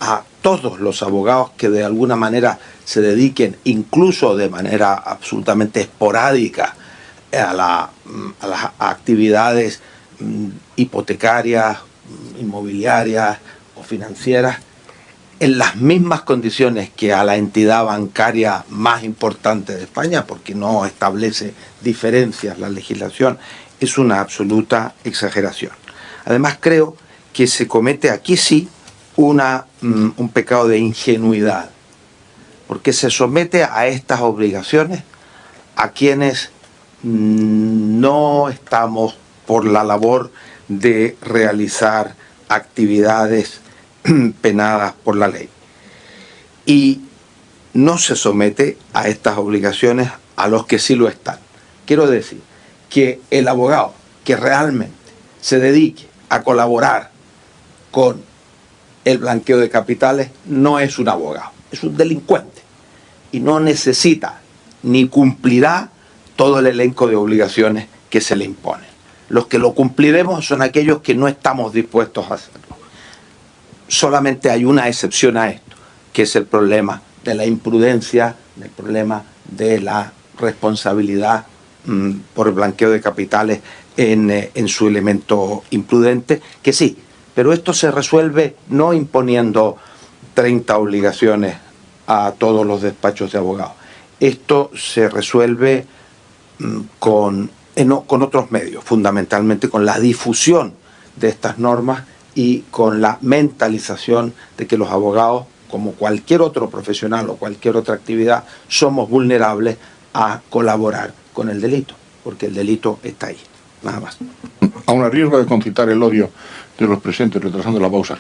a todos los abogados que de alguna manera se dediquen, incluso de manera absolutamente esporádica, a las actividades hipotecarias, inmobiliarias o financieras, en las mismas condiciones que a la entidad bancaria más importante de España, porque no establece diferencias la legislación, es una absoluta exageración. Además, creo que se comete aquí sí un pecado de ingenuidad, porque se somete a estas obligaciones a quienes no estamos por la labor de realizar actividades penadas por la ley, y no se somete a estas obligaciones a los que sí lo están. Quiero decir que el abogado que realmente se dedique a colaborar con el blanqueo de capitales no es un abogado, es un delincuente, y no necesita ni cumplirá todo el elenco de obligaciones que se le imponen. Los que lo cumpliremos son aquellos que no estamos dispuestos a hacerlo. Solamente hay una excepción a esto, que es el problema de la imprudencia, el problema de la responsabilidad por el blanqueo de capitales en su elemento imprudente, que sí, pero esto se resuelve no imponiendo 30 obligaciones a todos los despachos de abogados. Esto se resuelve con otros medios, fundamentalmente con la difusión de estas normas y con la mentalización de que los abogados, como cualquier otro profesional o cualquier otra actividad, somos vulnerables a colaborar con el delito, porque el delito está ahí, nada más. Aún a riesgo de concitar el odio de los presentes, retrasando la pausa.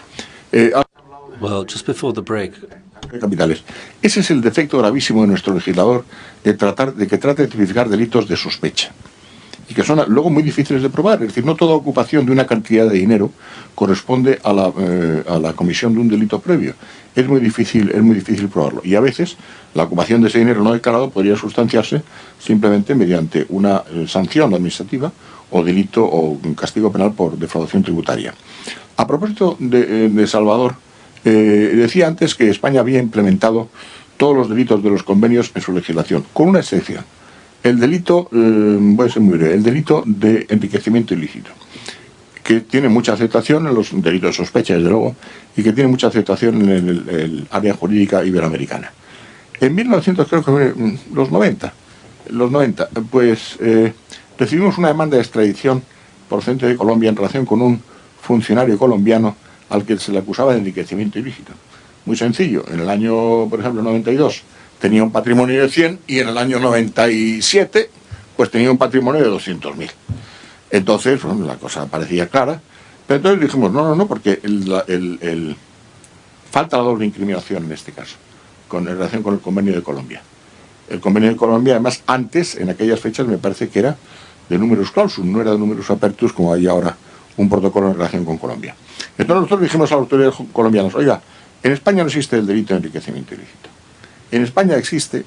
Well, just before the break, Capitales. Ese es el defecto gravísimo de nuestro legislador, de que trate de tipificar delitos de sospecha. y que son luego muy difíciles de probar. Es decir, no toda ocupación de una cantidad de dinero corresponde a la comisión de un delito previo. Es muy difícil probarlo. Y a veces la ocupación de ese dinero no declarado podría sustanciarse simplemente mediante una sanción administrativa o delito o un castigo penal por defraudación tributaria. A propósito de Salvador, decía antes que España había implementado todos los delitos de los convenios en su legislación, con una excepción. El delito, voy a ser muy breve, el delito de enriquecimiento ilícito, que tiene mucha aceptación en los delitos de sospecha, desde luego, y que tiene mucha aceptación en el área jurídica iberoamericana. En 1990, pues recibimos una demanda de extradición procedente de Colombia en relación con un funcionario colombiano al que se le acusaba de enriquecimiento ilícito. Muy sencillo, en el año, por ejemplo, 92, tenía un patrimonio de 100 y en el año 97, pues tenía un patrimonio de 200.000. Entonces, bueno, la cosa parecía clara, pero entonces dijimos, no, porque falta la doble incriminación en este caso, en relación con el convenio de Colombia. El convenio de Colombia, además, antes, en aquellas fechas, me parece que era de numerus clausus, no era de numerus apertus como hay ahora un protocolo en relación con Colombia. Entonces nosotros dijimos a las autoridades colombianas, oiga, en España no existe el delito de enriquecimiento ilícito. En España existe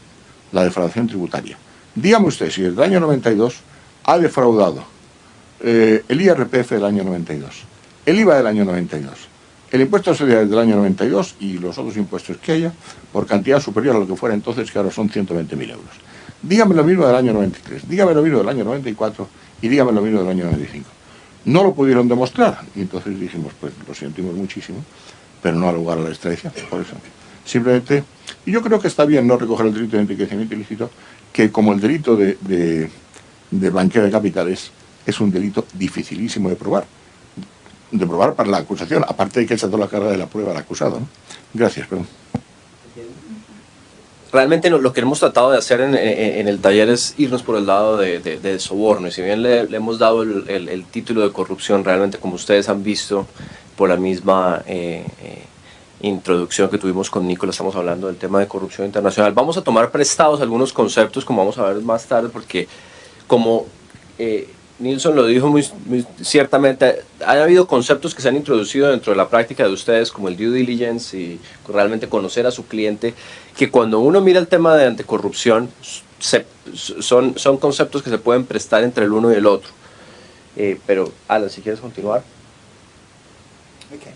la defraudación tributaria. Dígame usted si desde el año 92 ha defraudado el IRPF del año 92, el IVA del año 92, el impuesto de sociedades del año 92 y los otros impuestos que haya por cantidad superior a lo que fuera entonces, que ahora son 120.000 euros. Dígame lo mismo del año 93, dígame lo mismo del año 94 y dígame lo mismo del año 95. No lo pudieron demostrar y entonces dijimos, pues lo sentimos muchísimo, pero no ha lugar a la extradición, por eso. Simplemente, y yo creo que está bien no recoger el delito de enriquecimiento ilícito, que como el delito de blanqueo de capitales es un delito dificilísimo de probar para la acusación, aparte de que él saltó la carga de la prueba al acusado, ¿no? Gracias, perdón. Realmente lo que hemos tratado de hacer en el taller es irnos por el lado de soborno, y si bien le hemos dado el título de corrupción, realmente como ustedes han visto por la misma introducción que tuvimos con Nicolás, estamos hablando del tema de corrupción internacional. Vamos a tomar prestados algunos conceptos, como vamos a ver más tarde, porque como Nilsson lo dijo muy ciertamente, ha habido conceptos que se han introducido dentro de la práctica de ustedes, como el due diligence y realmente conocer a su cliente, que cuando uno mira el tema de anticorrupción, son conceptos que se pueden prestar entre el uno y el otro. Pero, Alan, si quieres continuar. Okay.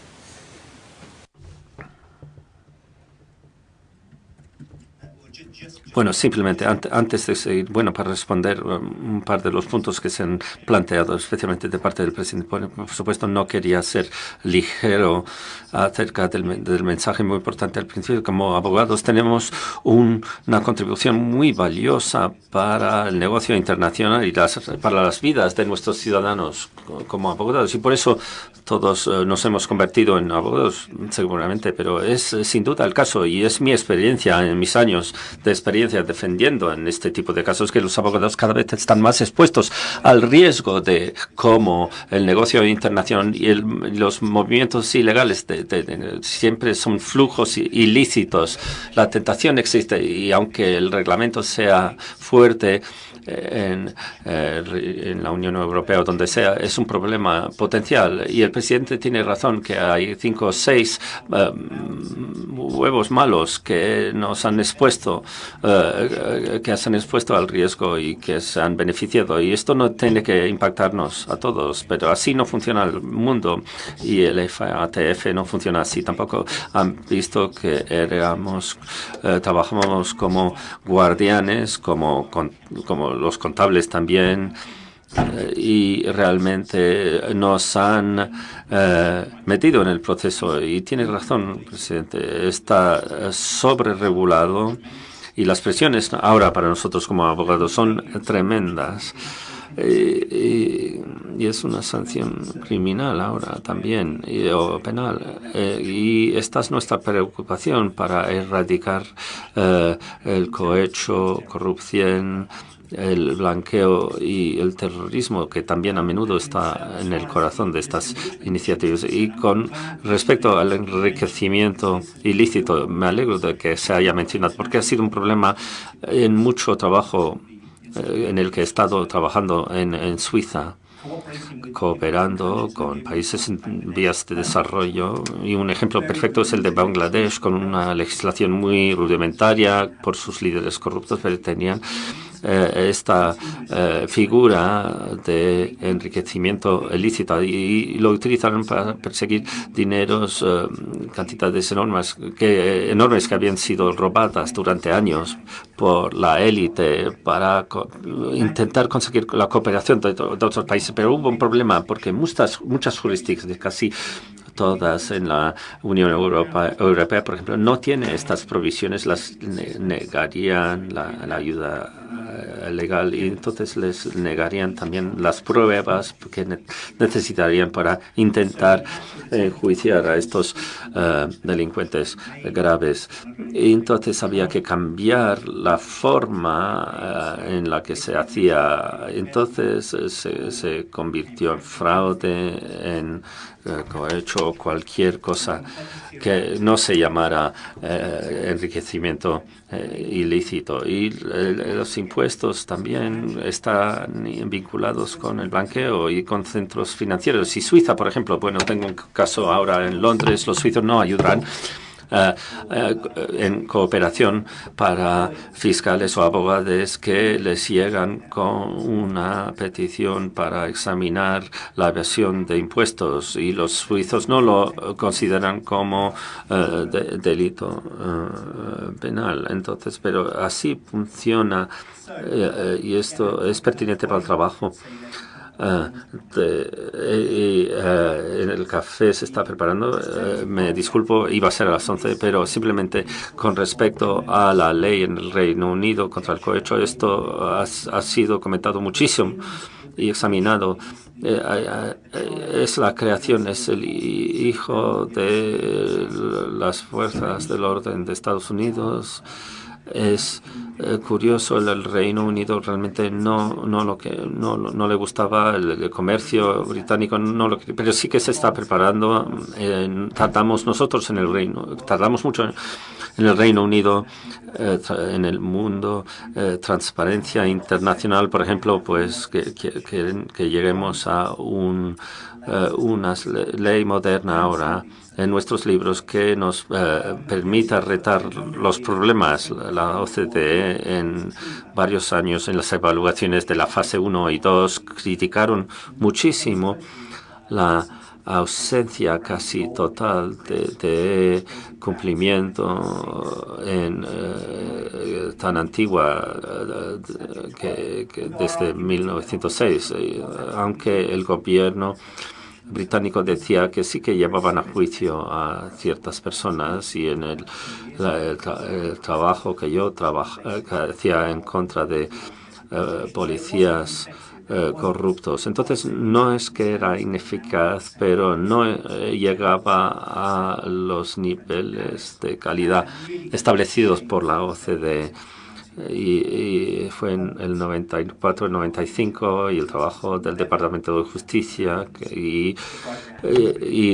Bueno, simplemente antes de seguir, bueno, para responder un par de los puntos que se han planteado, especialmente de parte del presidente. Bueno, por supuesto, no quería ser ligero acerca del mensaje muy importante al principio. Como abogados tenemos una contribución muy valiosa para el negocio internacional y para las vidas de nuestros ciudadanos como abogados. Y por eso todos nos hemos convertido en abogados, seguramente, pero es sin duda el caso y es mi experiencia en mis años de experiencia defendiendo en este tipo de casos que los abogados cada vez están más expuestos al riesgo de cómo el negocio internacional y los movimientos ilegales siempre son flujos ilícitos. La tentación existe y aunque el reglamento sea fuerte en la Unión Europea o donde sea, es un problema potencial. Y el presidente tiene razón que hay 5 o 6 huevos malos que nos han expuesto, que se han expuesto al riesgo y que se han beneficiado. Y esto no tiene que impactarnos a todos, pero así no funciona el mundo y el FATF no funciona así. Tampoco han visto que trabajamos como guardianes, como los contables también, y realmente nos han metido en el proceso. Y tiene razón, presidente, está sobreregulado y las presiones ahora para nosotros como abogados son tremendas. Y es una sanción criminal ahora también, o penal. Y esta es nuestra preocupación para erradicar el cohecho, corrupción, el blanqueo y el terrorismo, que también a menudo está en el corazón de estas iniciativas. Y con respecto al enriquecimiento ilícito, me alegro de que se haya mencionado, porque ha sido un problema en mucho trabajo en el que he estado trabajando en Suiza, cooperando con países en vías de desarrollo. Y un ejemplo perfecto es el de Bangladesh, con una legislación muy rudimentaria por sus líderes corruptos, pero tenían esta figura de enriquecimiento ilícito y lo utilizaron para perseguir dineros, cantidades enormes que habían sido robadas durante años por la élite para intentar conseguir la cooperación de otros países. Pero hubo un problema porque muchas jurisdicciones, casi todas en la Unión Europea, por ejemplo, no tiene estas provisiones, las negarían la ayuda legal y entonces les negarían también las pruebas que necesitarían para intentar enjuiciar a estos delincuentes graves. Y entonces había que cambiar la forma en la que se hacía. Entonces se convirtió en fraude, en cohecho, cualquier cosa que no se llamara enriquecimiento ilícito. Y los impuestos también están vinculados con el blanqueo y con centros financieros. Y Suiza, por ejemplo, bueno, tengo un caso ahora en Londres, los suizos no ayudarán en cooperación para fiscales o abogados que les llegan con una petición para examinar la evasión de impuestos y los suizos no lo consideran como delito penal. Entonces, pero así funciona y esto es pertinente para el trabajo. En el café se está preparando. Me disculpo, iba a ser a las 11, pero simplemente con respecto a la ley en el Reino Unido contra el cohecho, esto ha sido comentado muchísimo y examinado. Es la creación, es el hijo de las fuerzas del orden de Estados Unidos. Es curioso, el Reino Unido realmente no le gustaba el comercio británico, pero sí que se está preparando. Tardamos nosotros tardamos mucho en el Reino Unido, en el mundo, transparencia internacional, por ejemplo, pues que lleguemos a una ley moderna ahora en nuestros libros que nos permita retar los problemas. La OCDE en varios años en las evaluaciones de la fase 1 y 2 criticaron muchísimo la ausencia casi total de cumplimiento tan antigua que desde 1906, aunque el gobierno británico decía que sí que llevaban a juicio a ciertas personas y en el trabajo que yo hacía en contra de policías corruptos. Entonces, no es que era ineficaz, pero no llegaba a los niveles de calidad establecidos por la OCDE. Y fue en el 94, el 95 y el trabajo del Departamento de Justicia y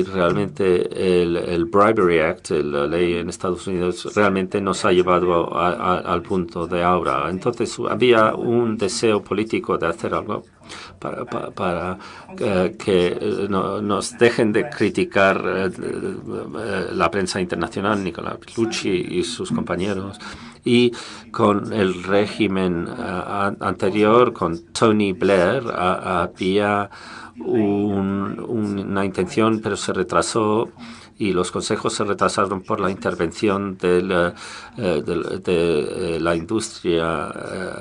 realmente el Bribery Act, la ley en Estados Unidos, realmente nos ha llevado al punto de ahora. Entonces había un deseo político de hacer algo para que nos dejen de criticar la prensa internacional, Nicola Bellucci y sus compañeros. Y con el régimen anterior, con Tony Blair, había una intención, pero se retrasó y los consejos se retrasaron por la intervención de la industria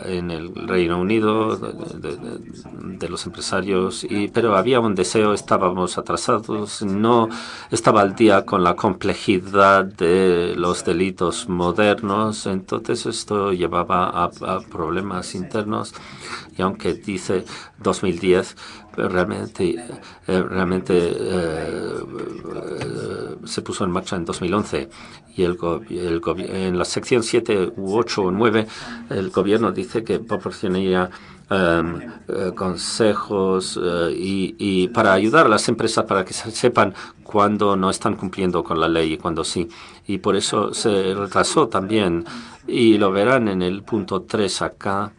en el Reino Unido, de los empresarios, pero había un deseo, estábamos atrasados, no estaba al día con la complejidad de los delitos modernos, entonces esto llevaba a problemas internos y aunque dice 2010, realmente se puso en marcha en 2011 y en la sección 7 u 8 o 9 el gobierno dice que proporcionaría consejos y para ayudar a las empresas para que sepan cuándo no están cumpliendo con la ley y cuándo sí. Y por eso se retrasó también y lo verán en el punto 3 acá.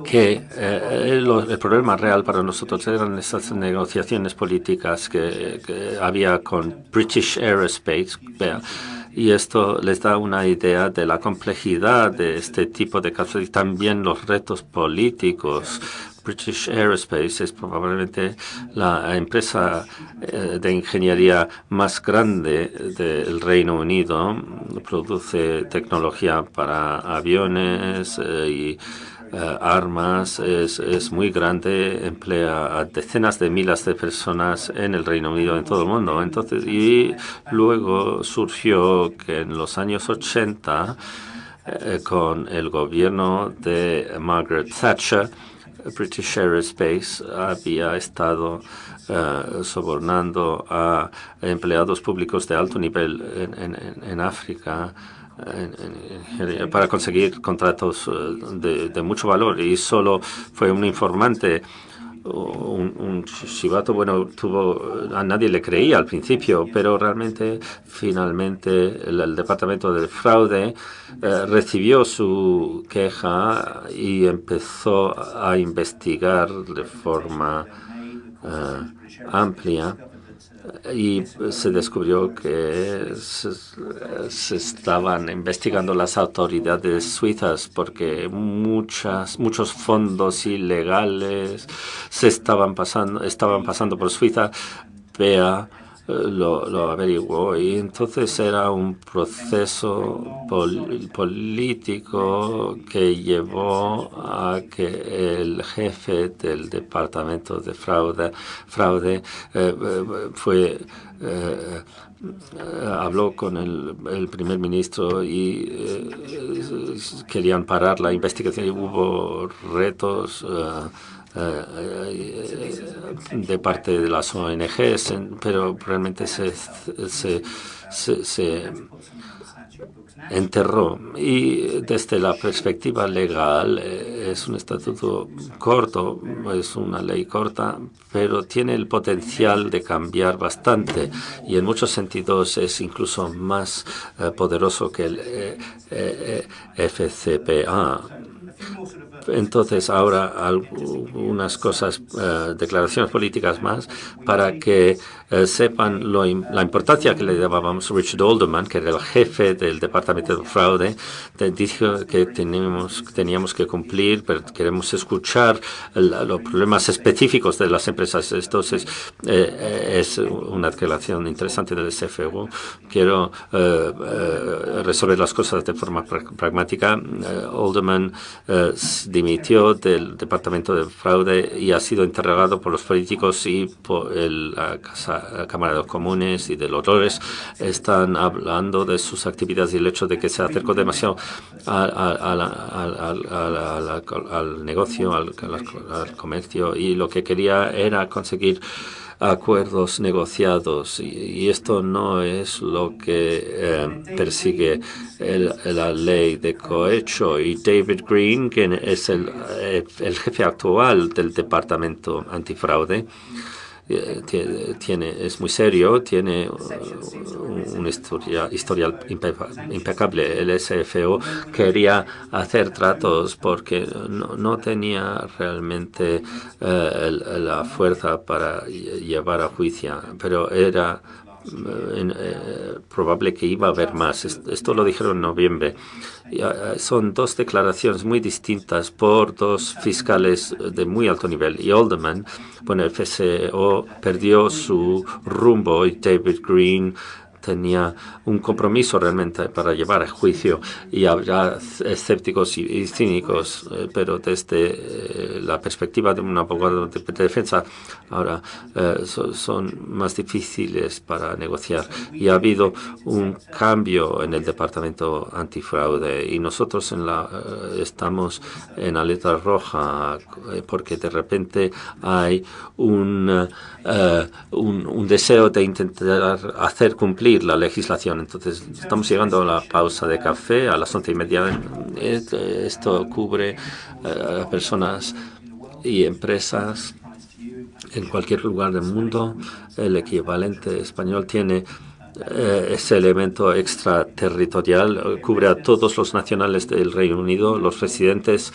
que el problema real para nosotros eran esas negociaciones políticas que había con British Aerospace, y esto les da una idea de la complejidad de este tipo de casos y también los retos políticos. British Aerospace es probablemente la empresa de ingeniería más grande del Reino Unido. Produce tecnología para aviones y armas, es muy grande, emplea a decenas de miles de personas en el Reino Unido, en todo el mundo. Entonces, y luego surgió que en los años 80, con el gobierno de Margaret Thatcher, British Aerospace había estado sobornando a empleados públicos de alto nivel en África para conseguir contratos de mucho valor, y solo fue un informante, un chivato, bueno, a nadie le creía al principio, pero realmente finalmente el Departamento de Fraude recibió su queja y empezó a investigar de forma amplia. Y se descubrió que se estaban investigando las autoridades suizas porque muchos fondos ilegales estaban pasando por Suiza. BEA lo averiguó, y entonces era un proceso político que llevó a que el jefe del departamento de fraude habló con el primer ministro y querían parar la investigación, y hubo retos de parte de las ONGs, pero realmente se enterró. Y desde la perspectiva legal es un estatuto corto, es una ley corta, pero tiene el potencial de cambiar bastante, y en muchos sentidos es incluso más poderoso que el FCPA. Entonces, ahora algunas cosas, declaraciones políticas más, para que sepan la importancia que le dábamos. Richard Alderman, que era el jefe del Departamento de Fraude, dijo que teníamos que cumplir, pero queremos escuchar los problemas específicos de las empresas. Entonces, es una declaración interesante del SFU. Quiero resolver las cosas de forma pragmática. Alderman dimitió del Departamento de Fraude y ha sido interrogado por los políticos y por la Cámara de los Comunes y de los Lores. Están hablando de sus actividades y el hecho de que se acercó demasiado al negocio, al comercio, y lo que quería era conseguir acuerdos negociados, y esto no es lo que persigue la ley de cohecho. Y David Green, que es el jefe actual del Departamento Antifraude, es muy serio, tiene un historial impecable. El SFO quería hacer tratos porque no tenía realmente la fuerza para llevar a juicio, pero era probable que iba a haber más. Esto lo dijeron en noviembre. Son dos declaraciones muy distintas por dos fiscales de muy alto nivel. Y Alderman, bueno, el FCO perdió su rumbo, y David Green tenía un compromiso realmente para llevar a juicio, y habrá escépticos y cínicos, pero desde la perspectiva de un abogado de defensa ahora son más difíciles para negociar. Y ha habido un cambio en el Departamento Antifraude, y nosotros estamos en alerta roja porque de repente hay un deseo de intentar hacer cumplir la legislación. Entonces, estamos llegando a la pausa de café a las 11:30. Esto cubre a personas y empresas en cualquier lugar del mundo. El equivalente español tiene ese elemento extraterritorial, cubre a todos los nacionales del Reino Unido, los residentes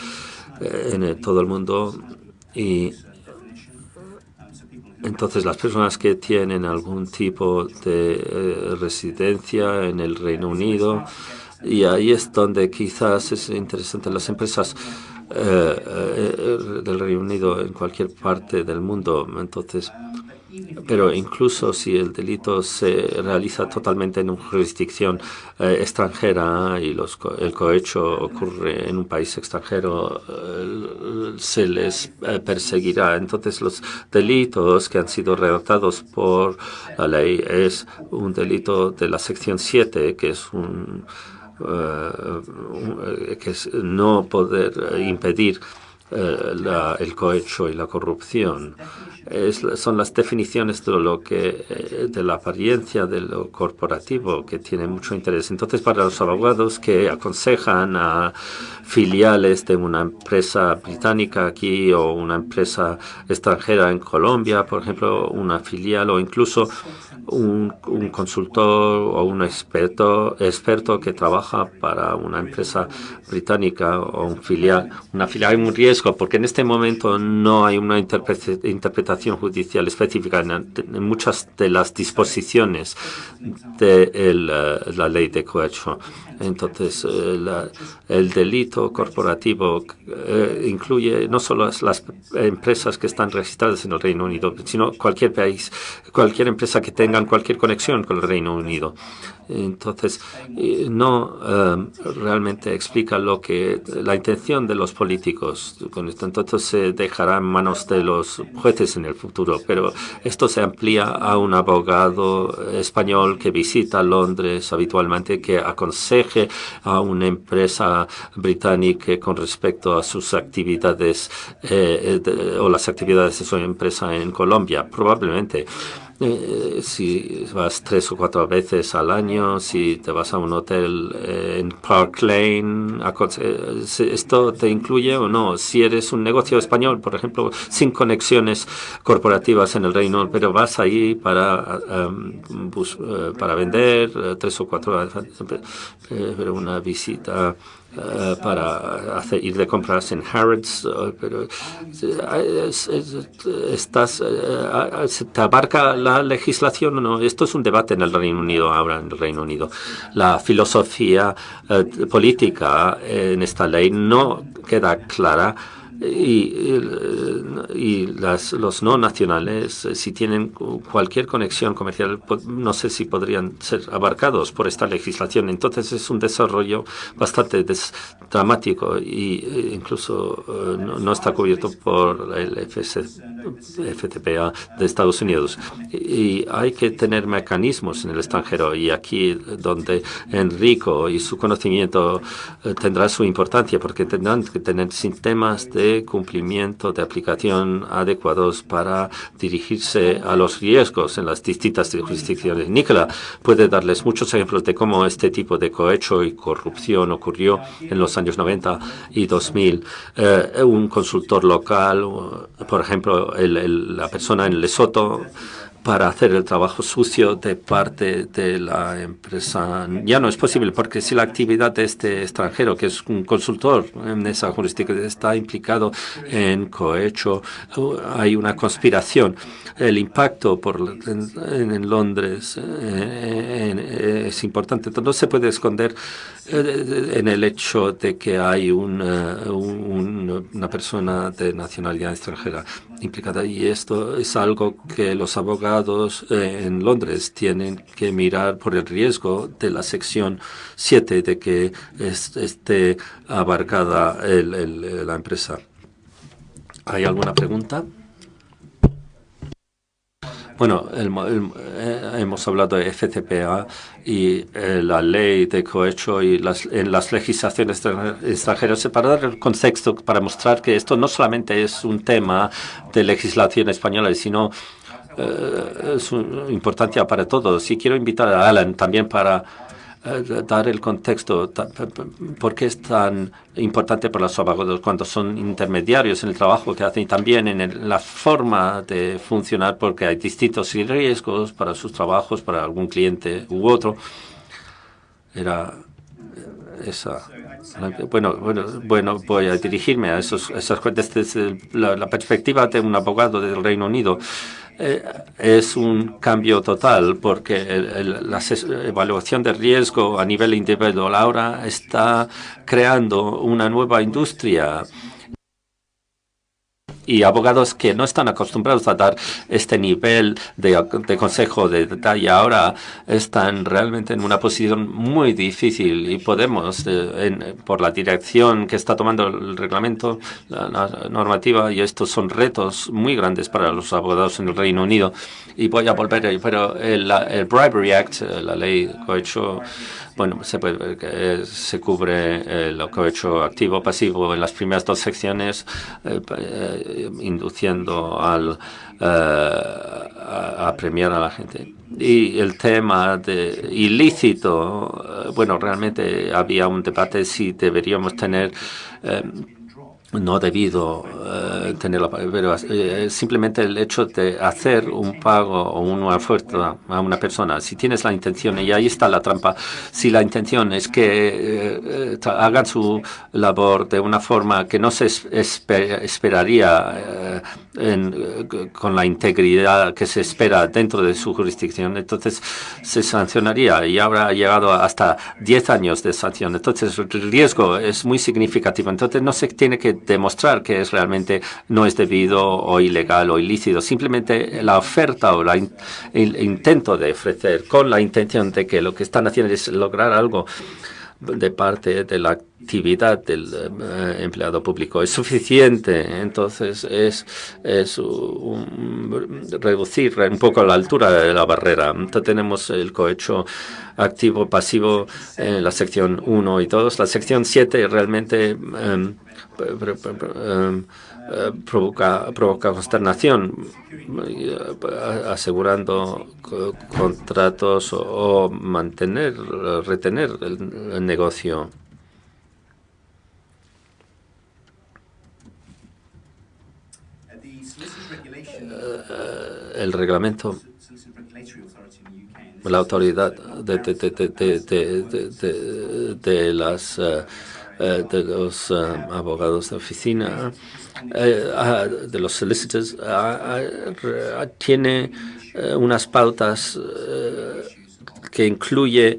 en todo el mundo, y entonces las personas que tienen algún tipo de residencia en el Reino Unido, y ahí es donde quizás es interesante las empresas del Reino Unido en cualquier parte del mundo. Entonces, pero incluso si el delito se realiza totalmente en una jurisdicción extranjera y el cohecho ocurre en un país extranjero, se les perseguirá. Entonces, los delitos que han sido redactados por la ley es un delito de la sección 7, que es que es no poder impedir el cohecho y la corrupción. Son las definiciones de la apariencia de lo corporativo que tiene mucho interés. Entonces, para los abogados que aconsejan a filiales de una empresa británica aquí o una empresa extranjera en Colombia, por ejemplo, una filial o incluso un consultor o un experto que trabaja para una empresa británica o una filial, hay un riesgo porque en este momento no hay una interpretación judicial específica en muchas de las disposiciones de la ley de cohecho. Entonces, el delito corporativo incluye no solo las empresas que están registradas en el Reino Unido, sino cualquier país, cualquier empresa que tenga cualquier conexión con el Reino Unido. Entonces, no realmente explica la intención de los políticos con esto. Entonces, se dejará en manos de los jueces en el futuro. Pero esto se amplía a un abogado español que visita Londres habitualmente, que aconseje a una empresa británica con respecto a sus actividades o las actividades de su empresa en Colombia. Probablemente. Si vas 3 o 4 veces al año, si te vas a un hotel en Park Lane, ¿esto te incluye o no? Si eres un negocio español, por ejemplo, sin conexiones corporativas en el Reino, pero vas ahí para vender 3 o 4 pero una visita para ir de compras en Harrods, pero ¿te abarca la legislación o no? Esto es un debate en el Reino Unido, ahora en el Reino Unido. La filosofía política en esta ley no queda clara. Y los no nacionales, si tienen cualquier conexión comercial, no sé si podrían ser abarcados por esta legislación. Entonces es un desarrollo bastante dramático y incluso no está cubierto por el FCPA de Estados Unidos. Y hay que tener mecanismos en el extranjero, y aquí donde Enrico y su conocimiento tendrá su importancia, porque tendrán que tener sistemas de cumplimiento, de aplicación adecuados para dirigirse a los riesgos en las distintas jurisdicciones. Nicola puede darles muchos ejemplos de cómo este tipo de cohecho y corrupción ocurrió en los años 90 y 2000. Un consultor local, por ejemplo, la persona en Lesoto, para hacer el trabajo sucio de parte de la empresa. Ya no es posible, porque si la actividad de este extranjero, que es un consultor en esa jurisdicción, está implicado en cohecho, hay una conspiración. El impacto en Londres es importante. Entonces, no se puede esconder en el hecho de que hay una persona de nacionalidad extranjera implicada, y esto es algo que los abogados en Londres tienen que mirar por el riesgo de la sección 7 de que esté abarcada la empresa. ¿Hay alguna pregunta? Bueno, hemos hablado de FCPA y la ley de cohecho y en las legislaciones extranjeras, para dar el contexto, para mostrar que esto no solamente es un tema de legislación española, sino es una importancia para todos. Y quiero invitar a Alan también para dar el contexto, por qué es tan importante para los abogados cuando son intermediarios en el trabajo que hacen, y también en la forma de funcionar, porque hay distintos riesgos para sus trabajos, para algún cliente u otro. Bueno, voy a dirigirme a esas cuentas desde la perspectiva de un abogado del Reino Unido. Es un cambio total porque la evaluación de riesgo a nivel individual ahora está creando una nueva industria. Y abogados que no están acostumbrados a dar este nivel de consejo de detalle ahora están realmente en una posición muy difícil y podemos, por la dirección que está tomando el reglamento, la normativa, y estos son retos muy grandes para los abogados en el Reino Unido. Y voy a volver, pero el Bribery Act, la ley cohecho, bueno, se cubre el cohecho activo pasivo en las primeras dos secciones, induciendo a premiar a la gente. Y el tema de ilícito, bueno, realmente había un debate si deberíamos tener no debido tenerlo, pero simplemente el hecho de hacer un pago o una oferta a una persona, si tienes la intención, y ahí está la trampa, si la intención es que hagan su labor de una forma que no se esperaría con la integridad que se espera dentro de su jurisdicción, entonces se sancionaría y habrá llegado hasta 10 años de sanción. Entonces el riesgo es muy significativo. Entonces no se tiene que demostrar que es realmente no es debido o ilegal o ilícito. Simplemente la oferta o el intento de ofrecer con la intención de que lo que están haciendo es lograr algo de parte de la actividad del empleado público es suficiente. Entonces es reducir un poco la altura de la barrera. Entonces tenemos el cohecho activo pasivo en la sección 1 y 2. La sección 7 realmente provoca consternación, asegurando contratos o retener el negocio. El reglamento, la autoridad de los abogados de oficina, de los solicitors, tiene unas pautas que incluye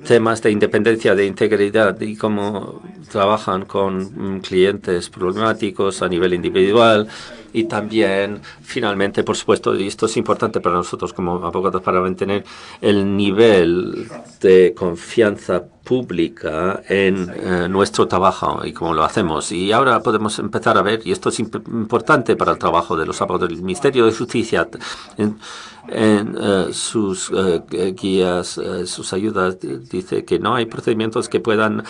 temas de independencia, de integridad y cómo trabajan con clientes problemáticos a nivel individual. Y también, finalmente, por supuesto, y esto es importante para nosotros como abogados, para mantener el nivel de confianza pública en nuestro trabajo y cómo lo hacemos. Y ahora podemos empezar a ver, y esto es importante para el trabajo de los abogados del Ministerio de Justicia, en sus guías, sus ayudas, dice que no hay procedimientos que puedan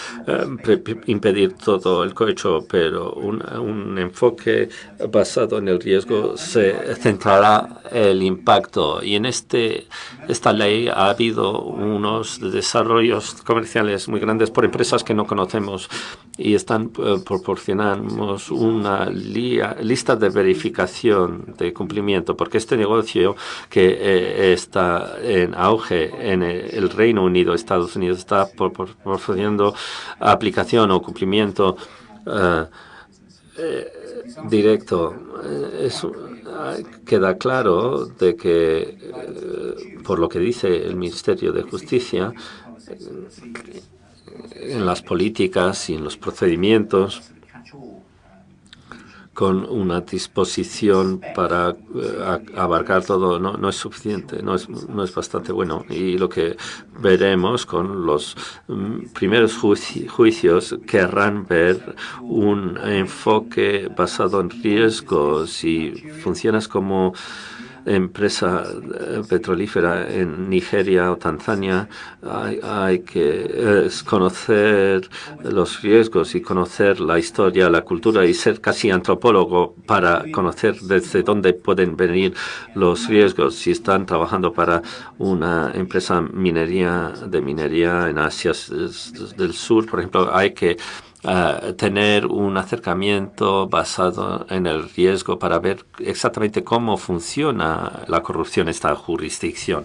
impedir todo el cohecho, pero un enfoque basado en el riesgo se centrará el impacto. Y en esta ley ha habido unos desarrollos comerciales muy grandes por empresas que no conocemos y están proporcionamos una lista de verificación de cumplimiento, porque este negocio que está en auge en el Reino Unido, Estados Unidos, está proporcionando aplicación o cumplimiento directo. Queda claro de que, por lo que dice el Ministerio de Justicia, en las políticas y en los procedimientos, con una disposición para abarcar todo, no es suficiente, no es bastante bueno. Y lo que veremos con los primeros juicios querrán ver un enfoque basado en riesgos. Si funcionas como empresa petrolífera en Nigeria o Tanzania, hay que conocer los riesgos y conocer la historia, la cultura y ser casi antropólogo para conocer desde dónde pueden venir los riesgos. Si están trabajando para una empresa de minería en Asia del Sur, por ejemplo, hay que tener un acercamiento basado en el riesgo para ver exactamente cómo funciona la corrupción en esta jurisdicción.